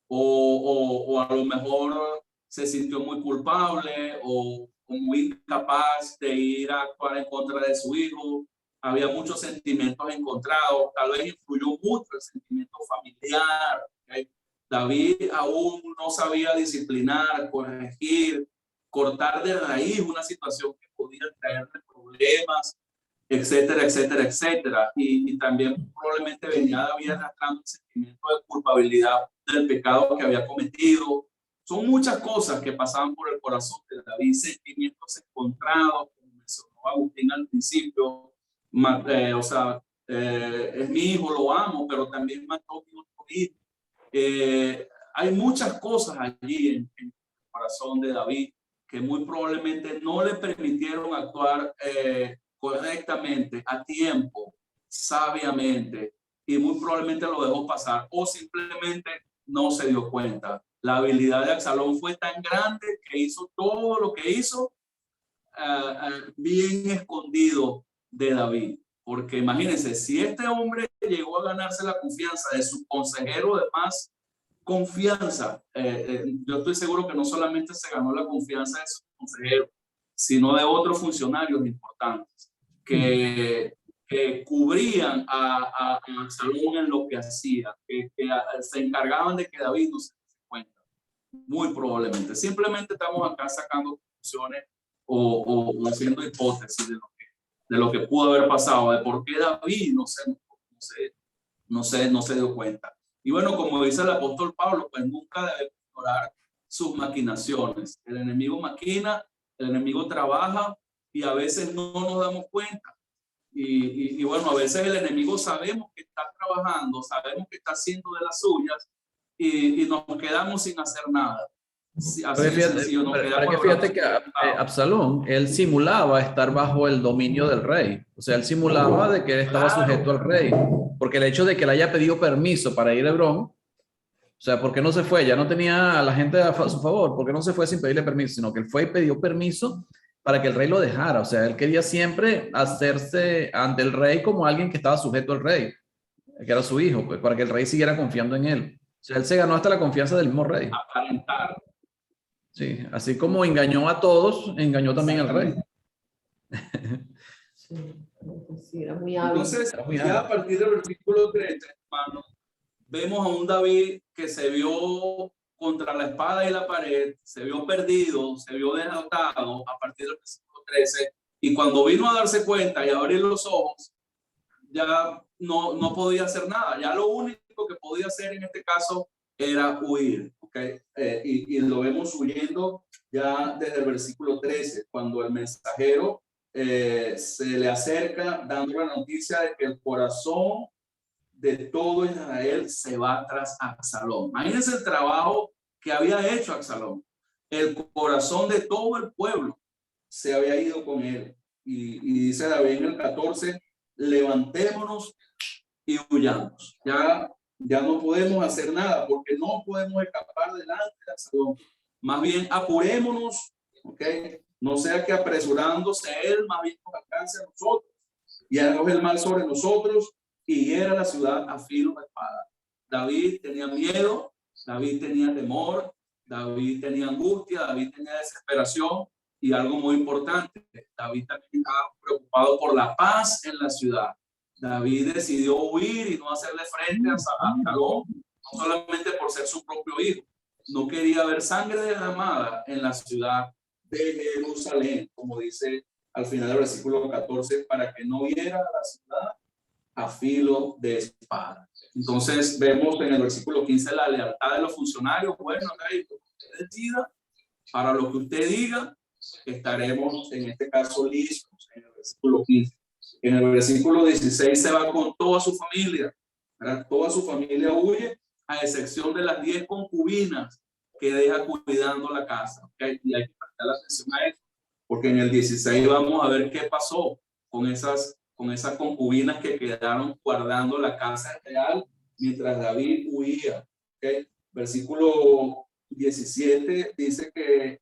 o a lo mejor se sintió muy culpable o muy incapaz de ir a actuar en contra de su hijo. Había muchos sentimientos encontrados, tal vez influyó mucho el sentimiento familiar. ¿Okay? David aún no sabía disciplinar, corregir, cortar de raíz una situación que podía traerle problemas etcétera, etcétera, etcétera. Y también probablemente venía David arrastrando el sentimiento de culpabilidad del pecado que había cometido. Son muchas cosas que pasaban por el corazón de David, sentimientos encontrados, como mencionó Agustín al principio. Es mi hijo, lo amo, pero también mató mi otro hijo. Hay muchas cosas allí en el corazón de David que muy probablemente no le permitieron actuar correctamente, a tiempo, sabiamente, y muy probablemente lo dejó pasar o simplemente no se dio cuenta. La habilidad de Absalón fue tan grande que hizo todo lo que hizo bien escondido de David. Porque imagínense, si este hombre llegó a ganarse la confianza de su consejero de más confianza, yo estoy seguro que no solamente se ganó la confianza de su consejero, sino de otros funcionarios importantes que cubrían a Absalón en lo que hacía, que se encargaban de que David no se diese cuenta. Muy probablemente. Simplemente estamos acá sacando conclusiones o haciendo hipótesis de lo que pudo haber pasado, de por qué David no se dio cuenta. Y bueno, como dice el apóstol Pablo, pues nunca debemos ignorar sus maquinaciones. El enemigo maquina, el enemigo trabaja y a veces no nos damos cuenta. Y bueno, a veces el enemigo sabemos que está trabajando, sabemos que está haciendo de las suyas y nos quedamos sin hacer nada. Así de sencillo, nos quedamos. Fíjate que Absalón, él simulaba estar bajo el dominio del rey. O sea, él simulaba de que él estaba sujeto al rey. Porque el hecho de que le haya pedido permiso para ir a Hebrón, o sea, ¿por qué no se fue? Ya no tenía a la gente a su favor. ¿Por qué no se fue sin pedirle permiso? Sino que él fue y pidió permiso para que el rey lo dejara. O sea, él quería siempre hacerse ante el rey como alguien que estaba sujeto al rey, que era su hijo, pues, para que el rey siguiera confiando en él. O sea, él se ganó hasta la confianza del mismo rey. Aparentar. Sí, así como engañó a todos, engañó también al rey. Sí, era muy hábil. Entonces, ya a partir del versículo 30, hermano, vemos a un David que se vio contra la espada y la pared, se vio perdido, se vio derrotado a partir del versículo 13, y cuando vino a darse cuenta y a abrir los ojos, ya no podía hacer nada. Ya lo único que podía hacer en este caso era huir, ¿ok? Y lo vemos huyendo ya desde el versículo 13, cuando el mensajero se le acerca dando la noticia de que el corazón de todo Israel se va tras Absalón. Imagínense el trabajo que había hecho Absalón. El corazón de todo el pueblo se había ido con él. Y dice David en el 14, levantémonos y huyamos. Ya no podemos hacer nada porque no podemos escapar delante de Absalón. Más bien apurémonos, ¿ok? No sea que apresurándose él, más bien nos alcance a nosotros y arroje el mal sobre nosotros y hiera la ciudad a filo de espada. David tenía miedo, David tenía temor, David tenía angustia, David tenía desesperación y algo muy importante, David también estaba preocupado por la paz en la ciudad. David decidió huir y no hacerle frente a Absalón, no solamente por ser su propio hijo. No quería ver sangre derramada en la ciudad de Jerusalén, como dice al final del versículo 14, para que no hiera la ciudad a filo de espada. Entonces vemos en el versículo 15 la lealtad de los funcionarios. Bueno, rey, lo que usted decida, para lo que usted diga, estaremos en este caso listos. En el versículo 15. En el versículo 16 se va con toda su familia. ¿Verdad? Toda su familia huye, a excepción de las 10 concubinas que deja cuidando la casa. ¿Okay? Y hay que prestar atención a eso, porque en el 16 vamos a ver qué pasó con esas concubinas que quedaron guardando la casa real mientras David huía. ¿Okay? Versículo 17 dice que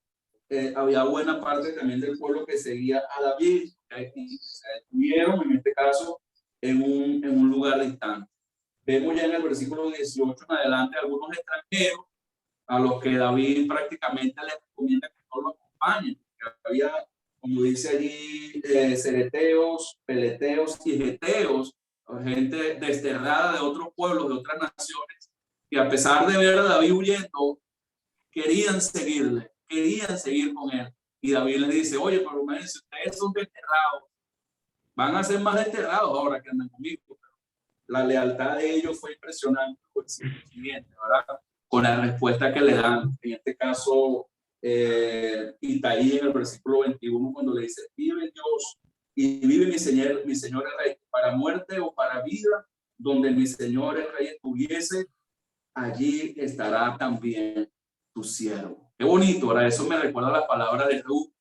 había buena parte también del pueblo que seguía a David, ¿okay? Y se detuvieron en este caso en un lugar distante. Vemos ya en el versículo 18 en adelante algunos extranjeros a los que David prácticamente les recomienda que no lo acompañen. Había, como dice allí, cereteos, peleteos y geteos, gente desterrada de otros pueblos, de otras naciones, que a pesar de ver a David huyendo, querían seguir con él. Y David les dice, oye, pero imagínense, ustedes son desterrados, Van a ser más desterrados ahora que andan conmigo. La lealtad de ellos fue impresionante, pues, siguiente, ¿verdad? Con la respuesta que le dan. En este caso, Itaí en el versículo 21, cuando le dice, vive Dios y vive mi Señor el Rey, para muerte o para vida, donde mi Señor el Rey estuviese, allí estará también tu siervo. Qué bonito, ¿verdad? Eso me recuerda las palabras de Ruth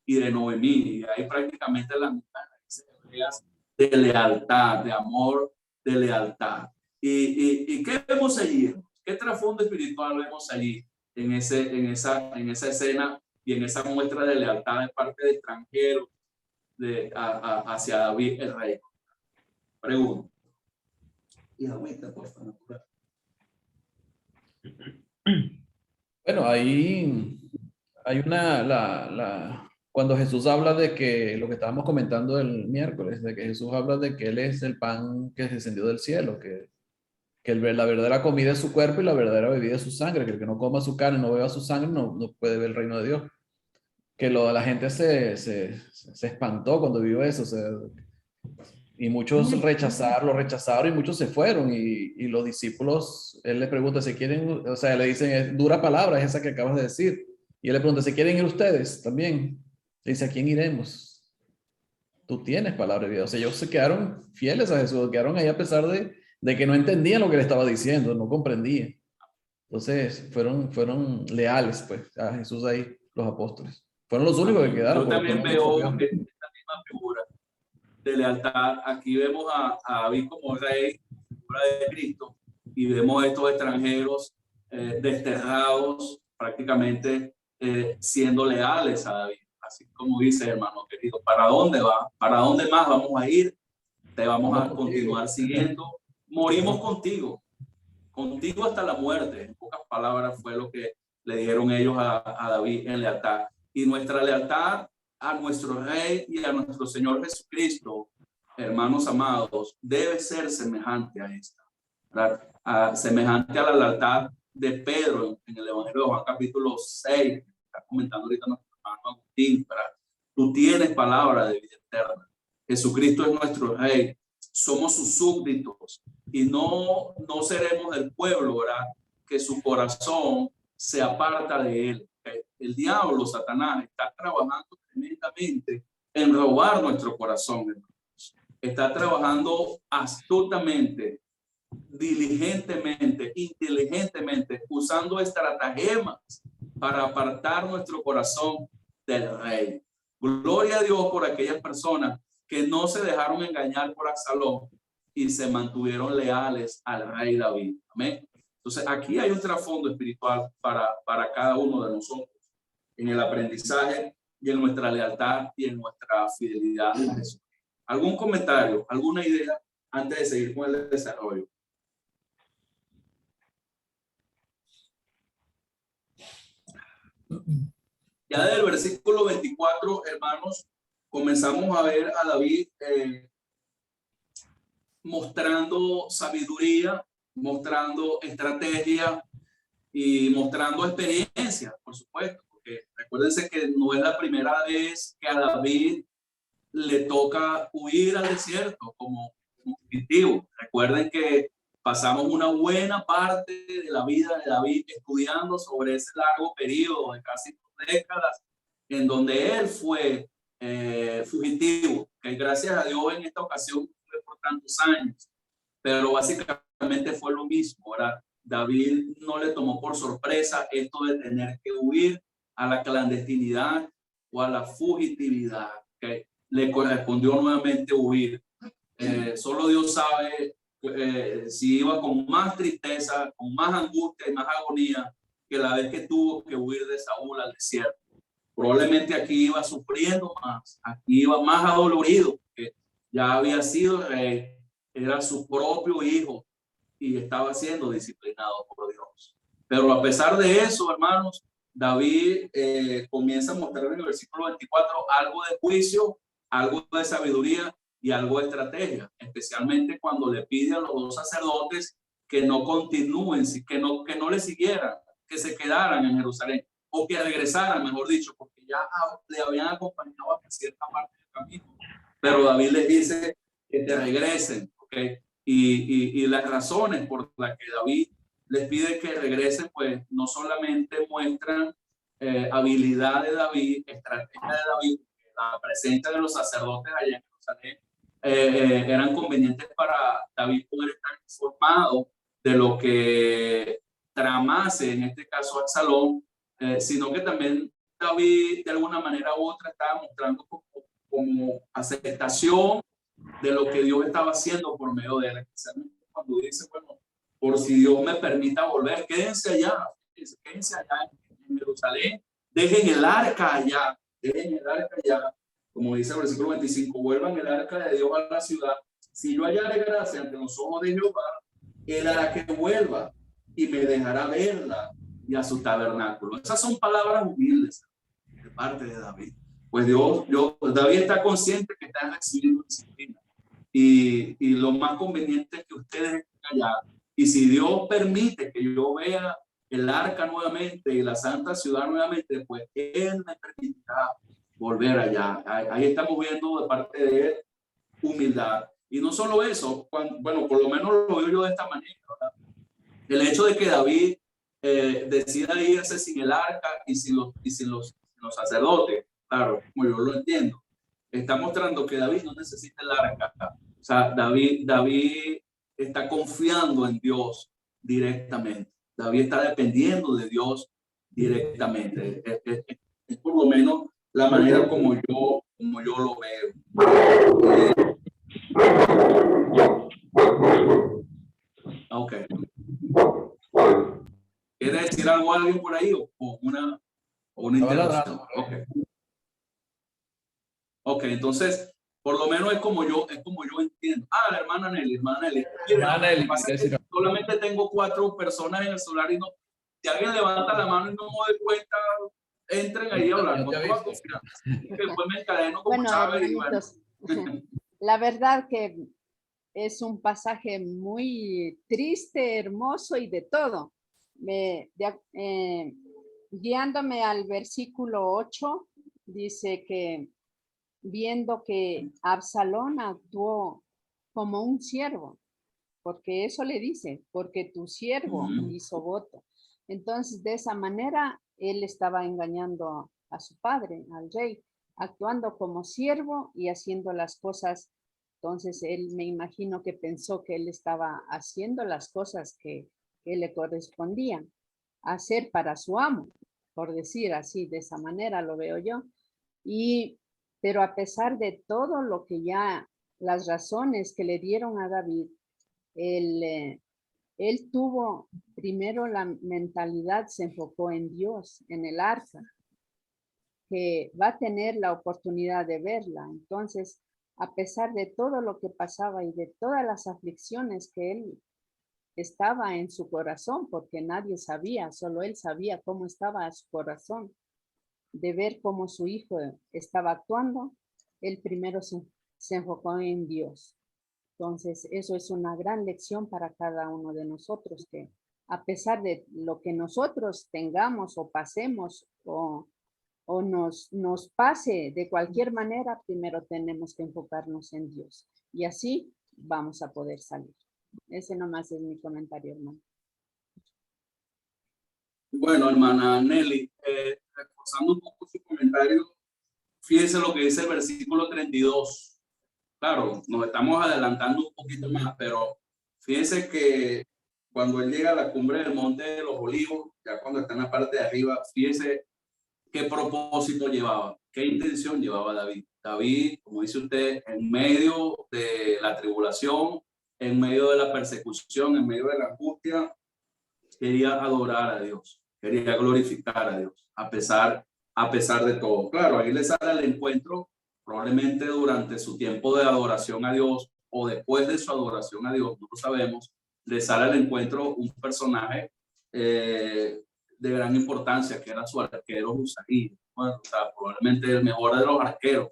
y de Noemí, y ahí prácticamente las mitades de lealtad, de amor, de lealtad. ¿Y qué vemos allí? ¿Qué trasfondo espiritual vemos allí en esa escena y en esa muestra de lealtad de parte de extranjeros hacia David el rey? Pregunto. Y agüita, por favor. Bueno, ahí hay cuando Jesús habla de que, lo que estábamos comentando el miércoles, de que Jesús habla de que Él es el pan que descendió del cielo, que la verdadera comida es su cuerpo y la verdadera bebida es su sangre, que el que no coma su carne, no beba su sangre, no puede ver el reino de Dios. Que la gente se espantó cuando vio eso, o sea, y muchos lo rechazaron y muchos se fueron, y los discípulos, él le pregunta si quieren, o sea, le dicen, es dura palabra, es esa que acabas de decir, y él le pregunta, ¿si quieren ir ustedes también? Le dice, ¿a quién iremos? Tú tienes palabra de vida. O sea, ellos se quedaron fieles a Jesús, quedaron ahí a pesar de que no entendían lo que le estaba diciendo, no comprendían. Entonces, fueron leales, pues, a Jesús ahí, los apóstoles. Fueron los únicos que quedaron. Yo también veo esta misma figura de lealtad. Aquí vemos a David como rey, figura de Cristo, y vemos a estos extranjeros desterrados, prácticamente siendo leales a David. Así como dice, hermano querido, ¿para dónde va? ¿Para dónde más vamos a ir? Te vamos a continuar siguiendo. Morimos contigo hasta la muerte. En pocas palabras fue lo que le dijeron ellos a David en lealtad. Y nuestra lealtad a nuestro Rey y a nuestro Señor Jesucristo, hermanos amados, debe ser semejante a esta, semejante a la lealtad de Pedro en el Evangelio de Juan capítulo 6, está comentando ahorita nuestro hermano Agustín, ¿verdad? Tú tienes palabra de vida eterna. Jesucristo es nuestro Rey, somos sus súbditos y no seremos del pueblo, ¿verdad? Que su corazón se aparta de él. El diablo, Satanás, está trabajando tremendamente en robar nuestro corazón, hermanos. Está trabajando astutamente, diligentemente, inteligentemente, usando estratagemas para apartar nuestro corazón del Rey. Gloria a Dios por aquellas personas que no se dejaron engañar por Absalón y se mantuvieron leales al rey David. Amén. Entonces, aquí hay un trasfondo espiritual para cada uno de nosotros en el aprendizaje y en nuestra lealtad y en nuestra fidelidad a Jesús. ¿Algún comentario, alguna idea antes de seguir con el desarrollo? Ya desde el versículo 24, hermanos, comenzamos a ver a David mostrando sabiduría, mostrando estrategia y mostrando experiencia, por supuesto, porque recuérdense que no es la primera vez que a David le toca huir al desierto como fugitivo. Recuerden que pasamos una buena parte de la vida de David estudiando sobre ese largo periodo de casi 2 décadas en donde él fue fugitivo, que gracias a Dios en esta ocasión fue por tantos años, pero básicamente fue lo mismo, ¿verdad? David no le tomó por sorpresa esto de tener que huir a la clandestinidad o a la fugitividad, que le correspondió nuevamente huir. Solo Dios sabe si iba con más tristeza, con más angustia y más agonía que la vez que tuvo que huir de Saúl al desierto. Probablemente aquí iba sufriendo más, aquí iba más adolorido, porque ya había sido rey, era su propio hijo y estaba siendo disciplinado por Dios. Pero a pesar de eso, hermanos, David comienza a mostrar en el versículo 24 algo de juicio, algo de sabiduría y algo de estrategia, especialmente cuando le pide a los 2 sacerdotes que no continúen, que no le siguieran, que se quedaran en Jerusalén o que regresaran, mejor dicho, porque ya le habían acompañado a cierta parte del camino, pero David les dice que te regresen, ¿ok? Y las razones por las que David les pide que regresen, pues no solamente muestran habilidad de David, estrategia de David, la presencia de los sacerdotes allá en Jerusalén, eran convenientes para David poder estar informado de lo que tramase, en este caso Absalón, sino que también David de alguna manera u otra estaba mostrando como aceptación de lo que Dios estaba haciendo por medio de él, especialmente cuando dice, bueno, por si Dios me permita volver, quédense allá en Jerusalén, dejen el arca allá, como dice el versículo 25, vuelvan el arca de Dios a la ciudad. Si yo hallare gracia ante los ojos de Jehová, él hará que vuelva y me dejará verla y a su tabernáculo. Esas son palabras humildes de parte de David. Pues David está consciente que está recibiendo disciplina y lo más conveniente es que ustedes estén allá. Y si Dios permite que yo vea el arca nuevamente y la santa ciudad nuevamente, pues Él me permitirá volver allá. Ahí estamos viendo de parte de Él humildad. Y no solo eso, bueno, por lo menos lo veo yo de esta manera, ¿verdad? El hecho de que David decida irse sin el arca y sin los sacerdotes, claro, como yo lo entiendo, está mostrando que David no necesita el arca. O sea, David está confiando en Dios directamente. David está dependiendo de Dios directamente. Es por lo menos la manera como yo lo veo. Ok. ¿Quiere decir algo a alguien por ahí o una interrupción? Ok, entonces, por lo menos es como yo entiendo. La hermana Nelly. Solamente tengo 4 personas en el celular y no. Si alguien levanta la mano y no me doy cuenta, entren ahí a hablar. Después me encadeno como bueno, Chávez. La verdad que es un pasaje muy triste, hermoso y de todo. Guiándome al versículo 8, dice que viendo que Absalón actuó como un siervo, porque eso le dice, porque tu siervo hizo voto. Entonces, de esa manera, él estaba engañando a su padre, al rey, actuando como siervo y haciendo las cosas. Entonces, él me imagino que pensó que él estaba haciendo las cosas que le correspondían hacer para su amo, por decir así, de esa manera lo veo yo. Pero a pesar de todo lo que ya, las razones que le dieron a David, él tuvo primero la mentalidad, se enfocó en Dios, en el arca, que va a tener la oportunidad de verla. Entonces, a pesar de todo lo que pasaba y de todas las aflicciones que él estaba en su corazón, porque nadie sabía, solo él sabía cómo estaba su corazón, de ver cómo su hijo estaba actuando, él primero se enfocó en Dios. Entonces, eso es una gran lección para cada uno de nosotros, que a pesar de lo que nosotros tengamos o pasemos o nos pase de cualquier manera, primero tenemos que enfocarnos en Dios. Y así vamos a poder salir. Ese nomás es mi comentario, hermano. Bueno, hermana Nelly, reforzando un poco su comentario, fíjense lo que dice el versículo 32. Claro, nos estamos adelantando un poquito más, pero fíjense que cuando él llega a la cumbre del Monte de los Olivos, ya cuando está en la parte de arriba, fíjense qué propósito llevaba, qué intención llevaba David. David, como dice usted, en medio de la tribulación, en medio de la persecución, en medio de la angustia, quería adorar a Dios, quería glorificar a Dios, a pesar de todo. Claro, ahí le sale al encuentro, probablemente durante su tiempo de adoración a Dios o después de su adoración a Dios, no lo sabemos, le sale al encuentro un personaje de gran importancia, que era su arquero Usaí. Bueno, o sea, probablemente el mejor de los arqueros.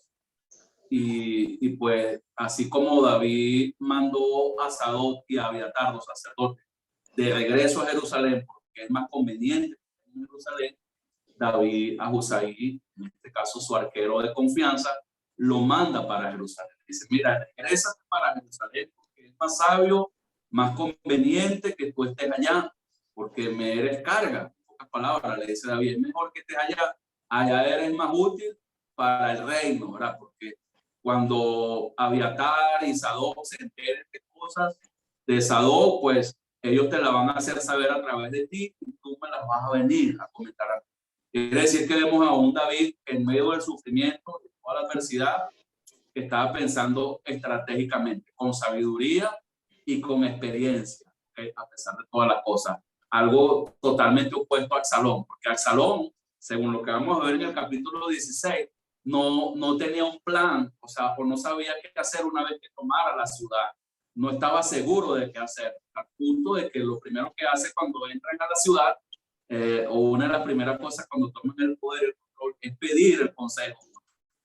Y pues, así como David mandó a Sadoc y a Abiatar, los sacerdotes, de regreso a Jerusalén, porque es más conveniente en Jerusalén, David a Usaí, en este caso su arquero de confianza, lo manda para Jerusalén. Dice, mira, regresa para Jerusalén porque es más sabio, más conveniente que tú estés allá, porque me eres carga. En pocas palabras, le dice David, es mejor que estés allá. Allá eres más útil para el reino, ¿verdad? Porque cuando Abiatar y Sadoc se enteren de cosas de Sadoc, pues ellos te la van a hacer saber a través de ti y tú me las vas a venir a comentar. Quiere decir que vemos a un David en medio del sufrimiento, de toda la adversidad, que estaba pensando estratégicamente, con sabiduría y con experiencia, ¿okay? A pesar de todas las cosas. Algo totalmente opuesto a Absalón, porque Absalón, según lo que vamos a ver en el capítulo 16, no tenía un plan, o sea, o no sabía qué hacer una vez que tomara la ciudad. No estaba seguro de qué hacer, al punto de que lo primero que hace cuando entran a la ciudad, o una de las primeras cosas cuando toman el poder, el control, es pedir el consejo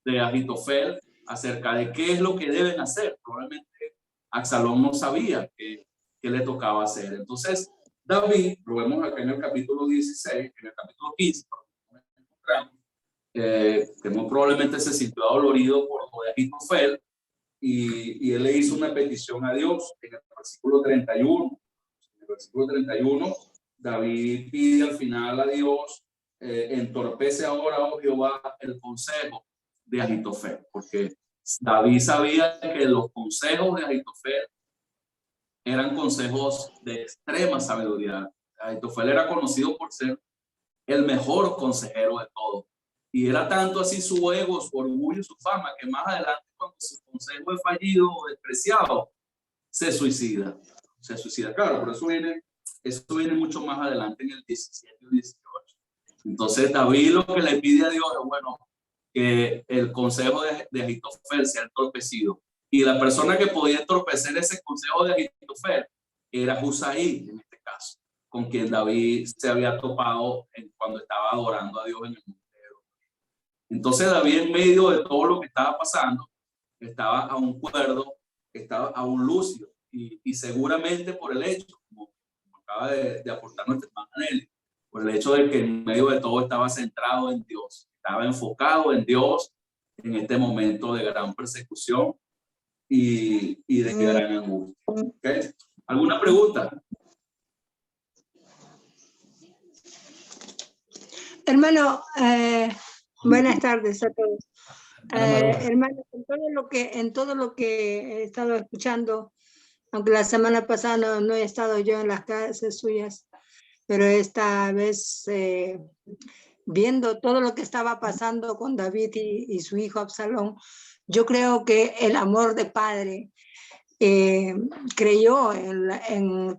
de Ahitofel acerca de qué es lo que deben hacer. Probablemente Absalón no sabía qué le tocaba hacer. Entonces, David, lo vemos acá en el capítulo 16, en el capítulo 15, que muy probablemente se sintió dolorido por lo de Ahitofel, y él le hizo una petición a Dios en el versículo 31. En el versículo 31, David pide al final a Dios, entorpece ahora, oh Jehová, el consejo de Ahitofel, porque David sabía que los consejos de Ahitofel eran consejos de extrema sabiduría. Ahitofel era conocido por ser el mejor consejero de todos. Y era tanto así su ego, su orgullo, su fama, que más adelante, cuando su consejo es fallido o despreciado, se suicida. Se suicida, claro, pero eso viene mucho más adelante en el 17 y 18. Entonces David lo que le pide a Dios es, bueno, que el consejo de Ahitofel sea entorpecido. Y la persona que podía entorpecer ese consejo de Ahitofel era Husai, en este caso, con quien David se había topado cuando estaba adorando a Dios en el monte. Entonces David, en medio de todo lo que estaba pasando, estaba aún cuerdo, estaba aún lúcido, y seguramente por el hecho, como acaba de aportar nuestra hermana Nelly, por el hecho de que en medio de todo estaba centrado en Dios, estaba enfocado en Dios en este momento de gran persecución y de gran angustia. ¿Okay? ¿Alguna pregunta? Hermano, buenas tardes a todos. Hermano, en todo lo que he estado escuchando, aunque la semana pasada no he estado yo en las clases suyas, pero esta vez viendo todo lo que estaba pasando con David y su hijo Absalón, yo creo que el amor de padre creyó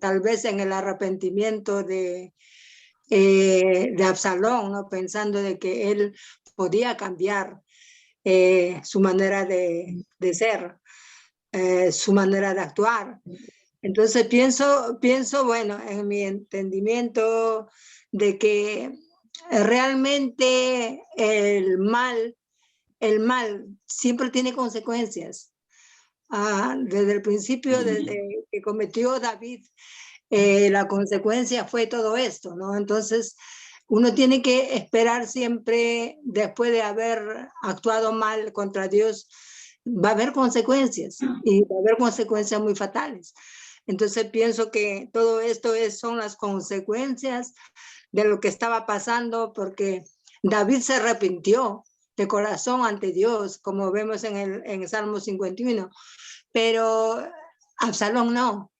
tal vez en el arrepentimiento de Absalón, ¿no? Pensando de que él podía cambiar su manera de ser, su manera de actuar. Entonces pienso, bueno, en mi entendimiento de que realmente el mal siempre tiene consecuencias. Desde el principio, desde que cometió David, la consecuencia fue todo esto, ¿no? Entonces, uno tiene que esperar siempre, después de haber actuado mal contra Dios, va a haber consecuencias, y va a haber consecuencias muy fatales. Entonces, pienso que todo esto son las consecuencias de lo que estaba pasando, porque David se arrepintió de corazón ante Dios, como vemos en el Salmo 51, pero Absalón no.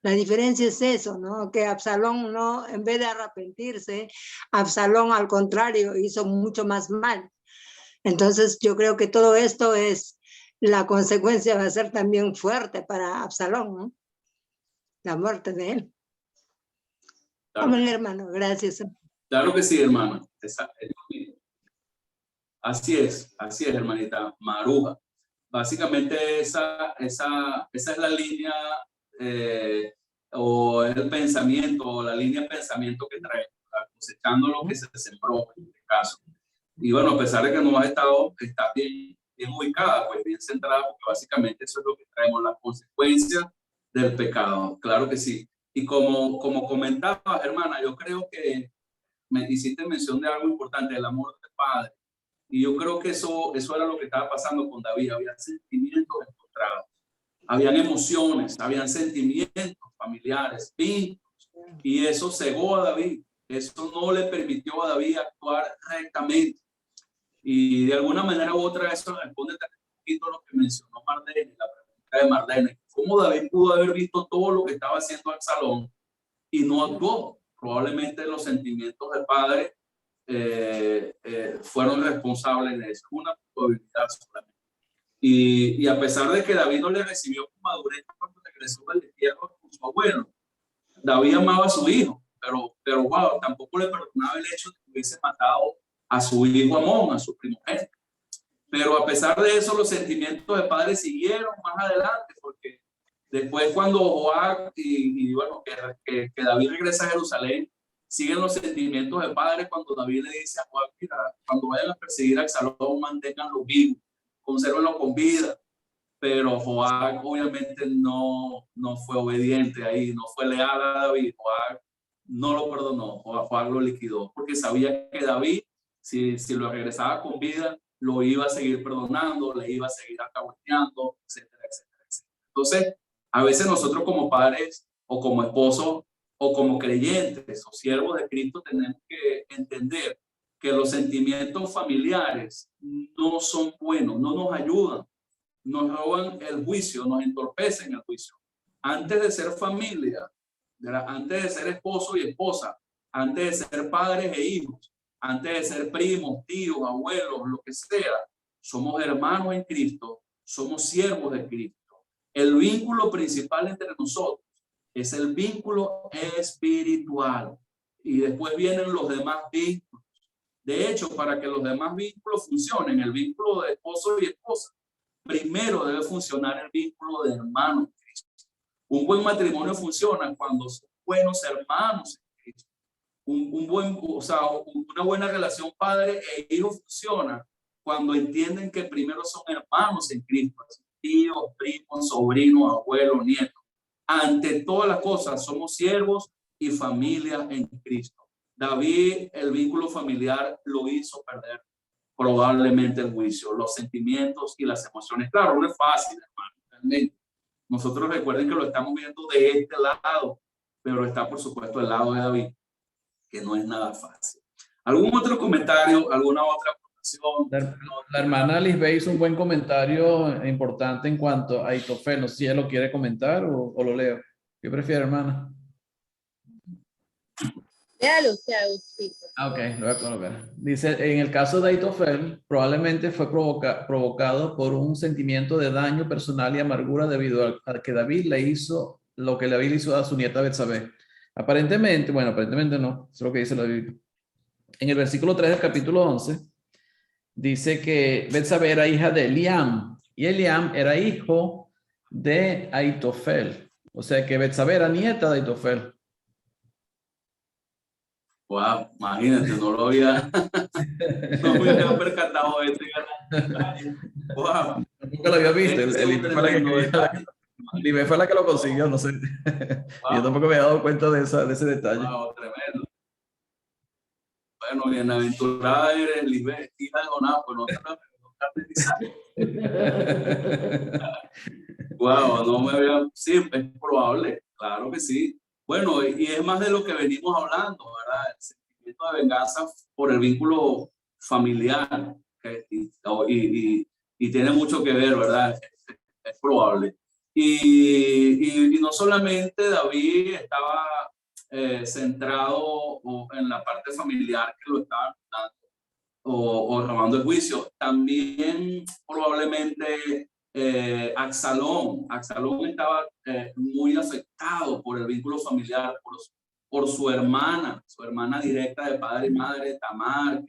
La diferencia es eso, ¿no? Que Absalón no, en vez de arrepentirse, Absalón al contrario hizo mucho más mal. Entonces yo creo que todo esto la consecuencia va a ser también fuerte para Absalón, ¿no? La muerte de él. Claro. Amén, hermano, gracias. Claro que sí, hermana. Así es, hermanita Maruja. Básicamente esa es la línea o el pensamiento, o la línea de pensamiento que trae, cosechando lo que se sembró en este caso. Y bueno, a pesar de que no has estado, está bien ubicada, pues bien centrada, porque básicamente eso es lo que traemos, las consecuencias del pecado. Claro que sí. Y como comentaba, hermana, yo creo que me hiciste mención de algo importante, el amor del Padre. Y yo creo que eso era lo que estaba pasando con David. Había sentimientos encontrados, habían emociones, habían sentimientos familiares, vínculos, y eso cegó a David. Eso no le permitió a David actuar rectamente. Y de alguna manera u otra eso responde también un poquito a lo que mencionó Marlene, la pregunta de Marlene. ¿Cómo David pudo haber visto todo lo que estaba haciendo Absalón y no actuó? Probablemente los sentimientos del padre fueron responsables de eso. Una probabilidad solamente. Y a pesar de que David no le recibió con madurez cuando regresó del destierro con su abuelo, David amaba a su hijo, pero wow, tampoco le perdonaba el hecho de que hubiese matado a su hijo Amón, a su primogénito. Pero a pesar de eso, los sentimientos del padre siguieron más adelante, porque después cuando Joab y bueno, que David regresa a Jerusalén, siguen los sentimientos del padre cuando David le dice a Joab, mira, cuando vayan a perseguir a Absalón, manténganlo vivo, consérvenlo con vida. Pero Joab obviamente no fue obediente ahí, no fue leal a David. Joab no lo perdonó, Joab lo liquidó, porque sabía que David, si lo regresaba con vida, lo iba a seguir perdonando, le iba a seguir alcahueteando, etcétera, etcétera, etcétera. Entonces, a veces nosotros como padres o como esposos o como creyentes o siervos de Cristo tenemos que entender que los sentimientos familiares no son buenos, no nos ayudan, nos roban el juicio, nos entorpecen el juicio. Antes de ser familia, antes de ser esposo y esposa, antes de ser padres e hijos, antes de ser primos, tíos, abuelos, lo que sea, somos hermanos en Cristo, somos siervos de Cristo. El vínculo principal entre nosotros es el vínculo espiritual y después vienen los demás vínculos. De hecho, para que los demás vínculos funcionen, el vínculo de esposo y esposa, primero debe funcionar el vínculo de hermano en Cristo. Un buen matrimonio funciona cuando son buenos hermanos en Cristo. Una buena relación padre e hijo funciona cuando entienden que primero son hermanos en Cristo, tíos, primos, sobrinos, abuelos, nietos. Ante todas las cosas somos siervos y familia en Cristo. David, el vínculo familiar lo hizo perder probablemente el juicio, los sentimientos y las emociones. Claro, no es fácil, hermano, realmente. Nosotros recuerden que lo estamos viendo de este lado, pero está por supuesto el lado de David, que no es nada fácil. ¿Algún otro comentario? ¿Alguna otra aportación? La hermana Lisbeth hizo un buen comentario importante en cuanto a Aitofel. No sé si ella lo quiere comentar o lo leo. ¿Qué prefiere, hermana? Léalo usted, Agustito. Ok, lo voy a colocar. Dice, en el caso de Aitofel, probablemente fue provocado por un sentimiento de daño personal y amargura debido a que David le hizo lo que David le hizo a su nieta Betsabé. Aparentemente, bueno, aparentemente no, es lo que dice la Biblia. En el versículo 3 del capítulo 11, dice que Betsabé era hija de Eliam, y Eliam era hijo de Aitofel. O sea que Betsabé era nieta de Aitofel. Wow, imagínate, no lo había, no me había percatado de este gran. Wow. Nunca lo había visto. Lisbeth fue la que lo consiguió, no sé. Wow. Yo tampoco me había dado cuenta de ese detalle. Wow, tremendo. Bueno, bienaventurada eres, Lisbeth, hija de Jonás, pues no te wow, no me había. Sí, es probable, claro que sí. Bueno, y es más de lo que venimos hablando, ¿verdad? El sentimiento de venganza por el vínculo familiar, y tiene mucho que ver, ¿verdad? Es probable. Y no solamente David estaba centrado en la parte familiar que lo estaba dando o robando el juicio, también probablemente Absalón estaba muy afectado por el vínculo familiar, por su hermana directa de padre y madre, Tamar,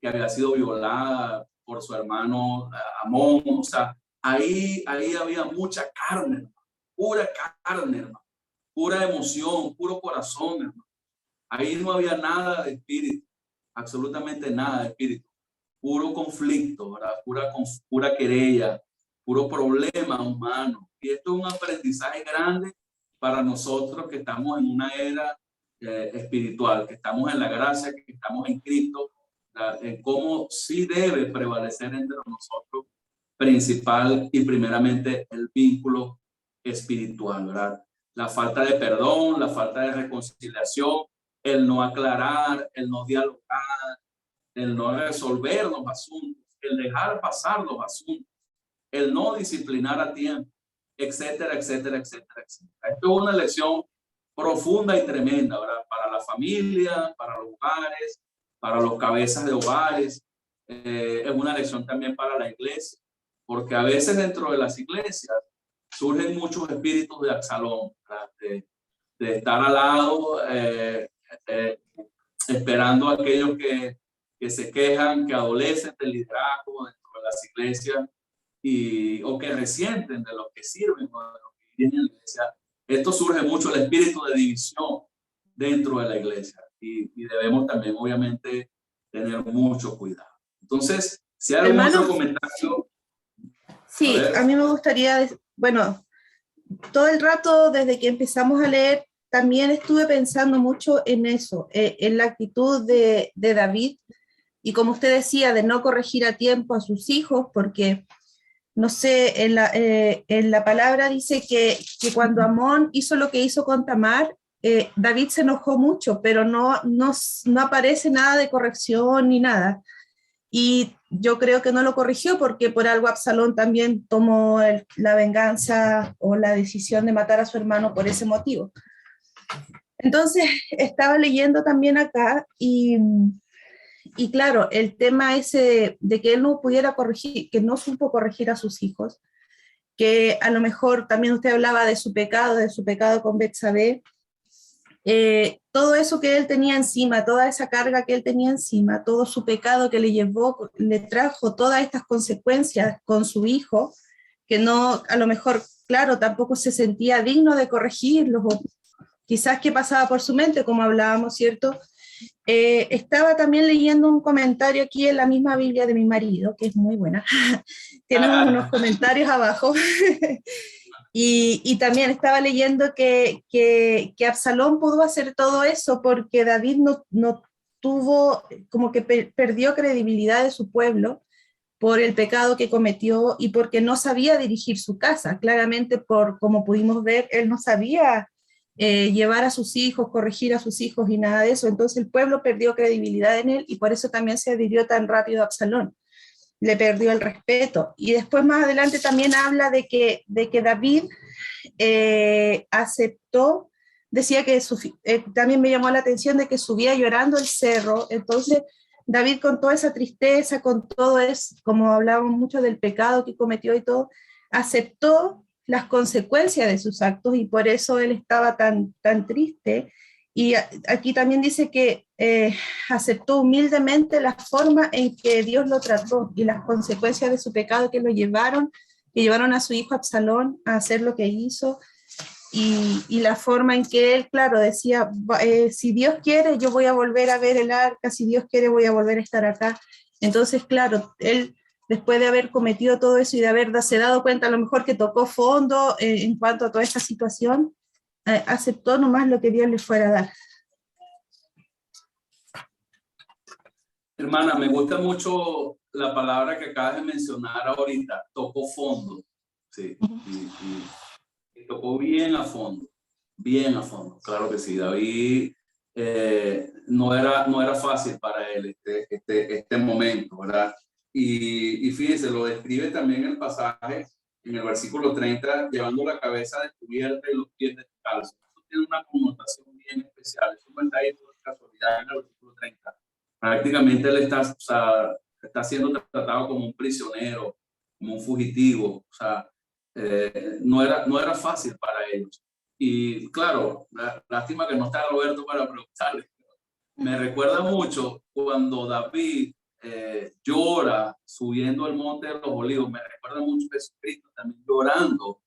que había sido violada por su hermano Amón. O sea, ahí había mucha carne, hermano, pura carne, hermano, pura emoción, puro corazón, hermano. Ahí no había nada de espíritu, absolutamente nada de espíritu, puro conflicto, ¿verdad? Pura querella, puro problema humano. Y esto es un aprendizaje grande para nosotros que estamos en una era espiritual, que estamos en la gracia, que estamos en Cristo, en cómo sí debe prevalecer entre nosotros principal y primeramente el vínculo espiritual, ¿verdad? La falta de perdón, la falta de reconciliación, el no aclarar, el no dialogar, el no resolver los asuntos, el dejar pasar los asuntos, el no disciplinar a tiempo, etcétera, etcétera, etcétera, etcétera. Esto es una lección profunda y tremenda, ¿verdad? Para la familia, para los hogares, para los cabezas de hogares. Es una lección también para la iglesia, porque a veces dentro de las iglesias surgen muchos espíritus de Absalón, de estar al lado, esperando a aquellos que se quejan, que adolecen del liderazgo dentro de las iglesias o que resienten de los que sirven o de los que vienen a la iglesia. Esto surge mucho, el espíritu de división dentro de la iglesia, y debemos también obviamente tener mucho cuidado. Entonces, si hay algún otro comentario. Sí, a mí me gustaría, bueno, todo el rato desde que empezamos a leer, también estuve pensando mucho en eso, en la actitud de David, y como usted decía, de no corregir a tiempo a sus hijos, porque, no sé, en la palabra dice que cuando Amón hizo lo que hizo con Tamar, David se enojó mucho, pero no aparece nada de corrección ni nada. Y yo creo que no lo corrigió porque por algo Absalón también tomó la venganza o la decisión de matar a su hermano por ese motivo. Entonces, estaba leyendo también acá y claro, el tema ese de que él no pudiera corregir, que no supo corregir a sus hijos, que a lo mejor también usted hablaba de su pecado con Betsabé, todo eso que él tenía encima, toda esa carga que él tenía encima, todo su pecado que le llevó, le trajo todas estas consecuencias con su hijo, que no, a lo mejor, claro, tampoco se sentía digno de corregirlos, o quizás que pasaba por su mente, como hablábamos, ¿cierto? Estaba también leyendo un comentario aquí en la misma Biblia de mi marido, que es muy buena. Tiene unos comentarios abajo. Y también estaba leyendo que Absalón pudo hacer todo eso porque David no tuvo, como que perdió credibilidad de su pueblo por el pecado que cometió y porque no sabía dirigir su casa. Claramente, como pudimos ver, él no sabía llevar a sus hijos, corregir a sus hijos y nada de eso. Entonces el pueblo perdió credibilidad en él y por eso también se adhirió tan rápido a Absalón. Le perdió el respeto. Y después más adelante también habla de que David aceptó, decía que también me llamó la atención de que subía llorando el cerro. Entonces David, con toda esa tristeza, con todo eso, como hablábamos mucho del pecado que cometió y todo, aceptó las consecuencias de sus actos y por eso él estaba tan triste. Y aquí también dice que aceptó humildemente la forma en que Dios lo trató y las consecuencias de su pecado que llevaron a su hijo Absalón a hacer lo que hizo, y la forma en que él, claro, decía, si Dios quiere, yo voy a volver a ver el arca, si Dios quiere, voy a volver a estar acá. Entonces, claro, él, después de haber cometido todo eso y de haberse dado cuenta a lo mejor que tocó fondo en cuanto a toda esta situación, aceptó nomás lo que Dios le fuera a dar. Hermana, me gusta mucho la palabra que acabas de mencionar ahorita, tocó fondo. Sí, y tocó bien a fondo, claro que sí. David no era fácil para él este momento, ¿verdad? Y fíjense, lo describe también el pasaje en el versículo 30, llevando la cabeza descubierta y los pies descalzos. Eso tiene una connotación bien especial. Eso no está ahí por casualidad en el versículo 30. Prácticamente él está siendo tratado como un prisionero, como un fugitivo. O sea, no era fácil para ellos. Y claro, lástima que no está Roberto para preguntarle. Me recuerda mucho cuando David llora subiendo el monte de los olivos. Me recuerda mucho a Jesucristo también llorando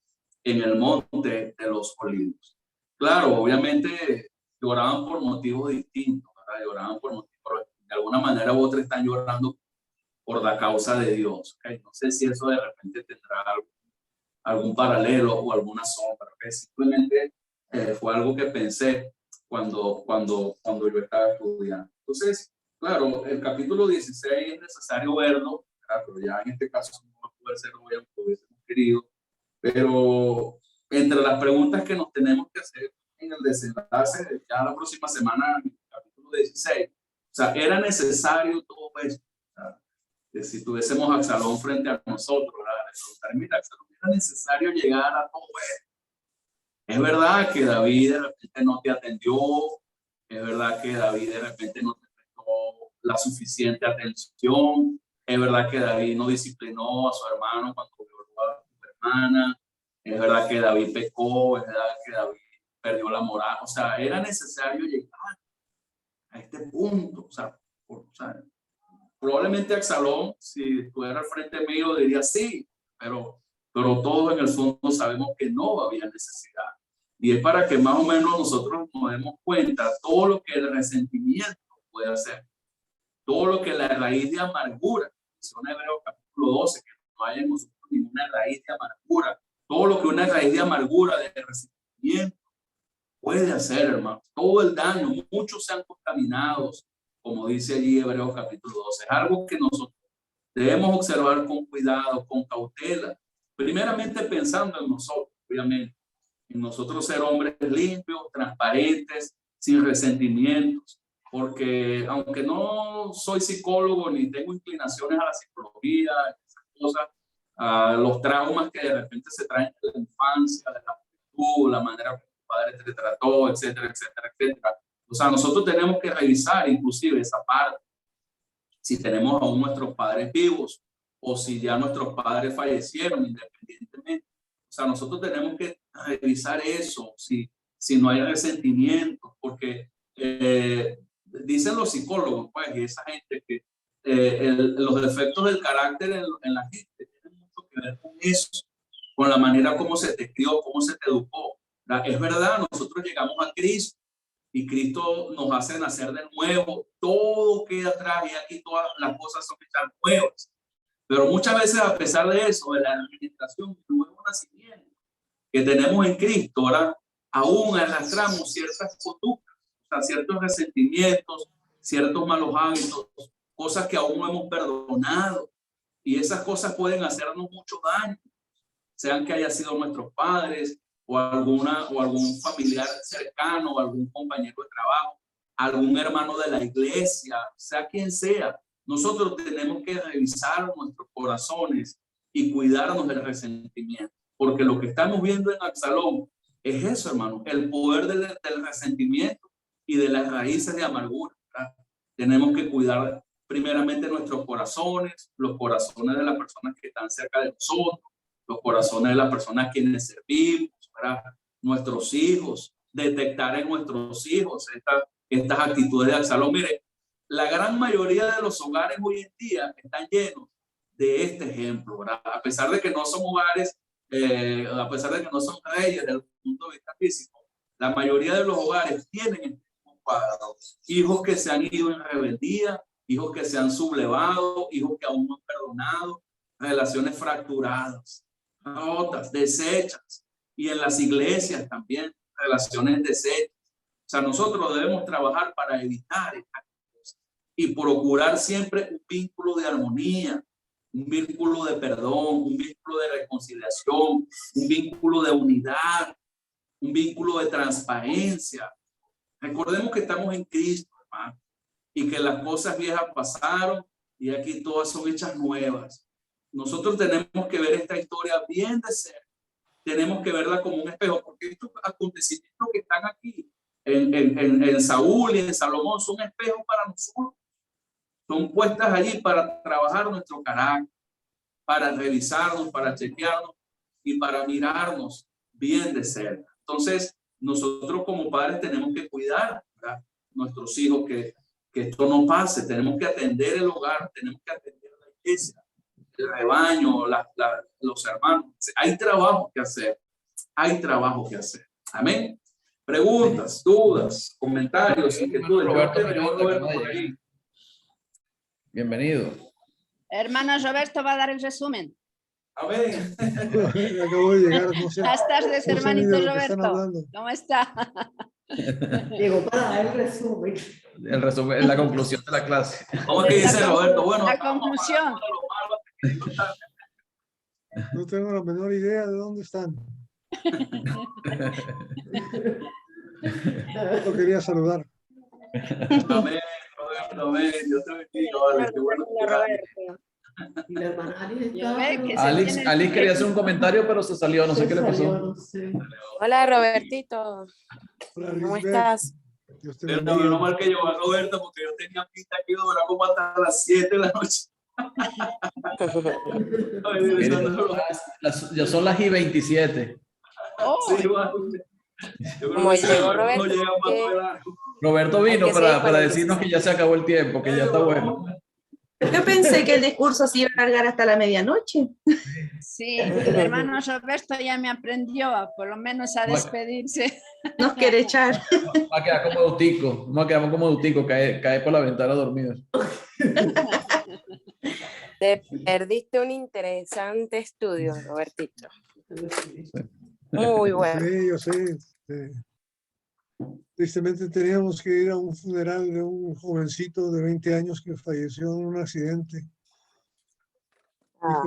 en el monte de los olivos. Claro, obviamente lloraban por motivos distintos, ¿verdad? Lloraban por motivos, de alguna manera u otra están llorando por la causa de Dios. ¿Okay? No sé si eso de repente tendrá algún paralelo o alguna sombra. ¿Okay? Simplemente fue algo que pensé cuando yo estaba estudiando. Entonces claro, el capítulo 16 es necesario verlo, pero ya en este caso no va a poder ser hoy, aunque hubiésemos querido. Pero entre las preguntas que nos tenemos que hacer en el desenlace, ya la próxima semana, en el capítulo 16, o sea, era necesario todo esto. O sea, que si tuviésemos a Absalón frente a nosotros, mira, Absalón, era necesario llegar a todo esto. Es verdad que David de repente no te atendió, es verdad que David de repente no te prestó la suficiente atención, es verdad que David no disciplinó a su hermano cuando violó a su hermana, es verdad que David pecó, es verdad que David perdió la moral. O sea, era necesario llegar a este punto. O sea, probablemente Absalón, si estuviera al frente mío, diría sí, pero todos en el fondo sabemos que no había necesidad. Y es para que más o menos nosotros nos demos cuenta todo lo que el resentimiento puede hacer, todo lo que la raíz de amargura, menciona Hebreos capítulo 12, que no hay en nosotros ninguna raíz de amargura, todo lo que una raíz de amargura, de resentimiento puede hacer, hermano, todo el daño, muchos sean contaminados, como dice allí Hebreos capítulo 12, es algo que nosotros debemos observar con cuidado, con cautela, primeramente pensando en nosotros, obviamente, en nosotros ser hombres limpios, transparentes, sin resentimientos, porque aunque no soy psicólogo ni tengo inclinaciones a la psicología, esas cosas, los traumas que de repente se traen de la infancia, de la juventud, la manera que tu padre te trató, etcétera, etcétera, etcétera. O sea, nosotros tenemos que revisar inclusive esa parte, si tenemos aún nuestros padres vivos o si ya nuestros padres fallecieron independientemente. O sea, nosotros tenemos que revisar eso, si no hay resentimiento, porque dicen los psicólogos, pues, y esa gente que los defectos del carácter en la gente tienen mucho que ver con eso, con la manera como se te crió, cómo se te educó. Es verdad, nosotros llegamos a Cristo y Cristo nos hace nacer de nuevo, todo queda atrás y aquí todas las cosas son hechas nuevas. Pero muchas veces, a pesar de eso, de la administración del nuevo nacimiento que tenemos en Cristo, ahora aún arrastramos ciertas conductas, o sea, ciertos resentimientos, ciertos malos hábitos, cosas que aún no hemos perdonado. Y esas cosas pueden hacernos mucho daño, sean que haya sido nuestros padres o algún familiar cercano, o algún compañero de trabajo, algún hermano de la iglesia, sea quien sea. Nosotros tenemos que revisar nuestros corazones y cuidarnos del resentimiento, porque lo que estamos viendo en Absalón es eso, hermano, el poder del resentimiento y de las raíces de amargura, ¿verdad? Tenemos que cuidar primeramente nuestros corazones, los corazones de las personas que están cerca de nosotros, los corazones de las personas a quienes servimos, ¿verdad? Nuestros hijos, detectar en nuestros hijos estas actitudes de Absalón. Mire, la gran mayoría de los hogares hoy en día están llenos de este ejemplo, ¿verdad? A pesar de que no son hogares, a pesar de que no son reyes desde el punto de vista físico, la mayoría de los hogares tienen este cuadro. Hijos que se han ido en rebeldía, hijos que se han sublevado, hijos que aún no han perdonado, relaciones fracturadas, rotas, deshechas, y en las iglesias también, relaciones deshechas. O sea, nosotros debemos trabajar para evitar estas cosas y procurar siempre un vínculo de armonía, un vínculo de perdón, un vínculo de reconciliación, un vínculo de unidad, un vínculo de transparencia. Recordemos que estamos en Cristo, hermano, y que las cosas viejas pasaron y aquí todas son hechas nuevas. Nosotros tenemos que ver esta historia bien de cerca. Tenemos que verla como un espejo, porque estos acontecimientos que están aquí en Saúl y en Salomón son espejos para nosotros. Son puestas allí para trabajar nuestro carácter, para revisarnos, para chequearnos y para mirarnos bien de cerca. Entonces, nosotros como padres tenemos que cuidar, ¿verdad?, nuestros hijos, que esto no pase. Tenemos que atender el hogar, tenemos que atender la iglesia, el rebaño, los hermanos. Hay trabajo que hacer, hay trabajo que hacer. Amén. Preguntas, dudas, comentarios, inquietudes. Roberto, bienvenido. Hermano Roberto va a dar el resumen. Amén. Acabo de llegar, no sé. Buenas tardes, hermanito Roberto. ¿Cómo está? Llegó para dar el resumen. El resumen, la conclusión de la clase. ¿Cómo es que dice Roberto? Bueno, La conclusión. No tengo la menor idea de dónde están. Lo quería saludar. amén, Roberto, amén. Dios te bendiga, vale. Qué bueno. Y la hermana Alice Yo está... ve que se Alice, tiene- Alice quería hacer un comentario, pero se salió, no sé se qué le salió, pasó. no sé. Hola, Robertito. Hola, ¿Cómo Lisbeth. estás? Dios te Pero bendiga. menos mal que llegó a Roberto porque yo tenía pinta que iba a durar como hasta las 7 de la noche. Ay, Mire, regresando. ya son las y 27. Oh, Sí, igual. Yo creo Como que sí, llegó no Roberto, llega más que- de largo. Roberto Hay vino que seguir para el decirnos que ya se acabó el tiempo, que ya está bueno. Yo pensé que el discurso se iba a alargar hasta la medianoche. sí, el hermano Roberto ya me aprendió, por lo menos a despedirse. Nos quiere echar. Va a quedar como Eutico, vamos a quedar como Eutico, cae por la ventana dormido. Te perdiste un interesante estudio, Robertito. Muy bueno. Sí, yo sé. Tristemente teníamos que ir a un funeral de un jovencito de 20 años que falleció en un accidente.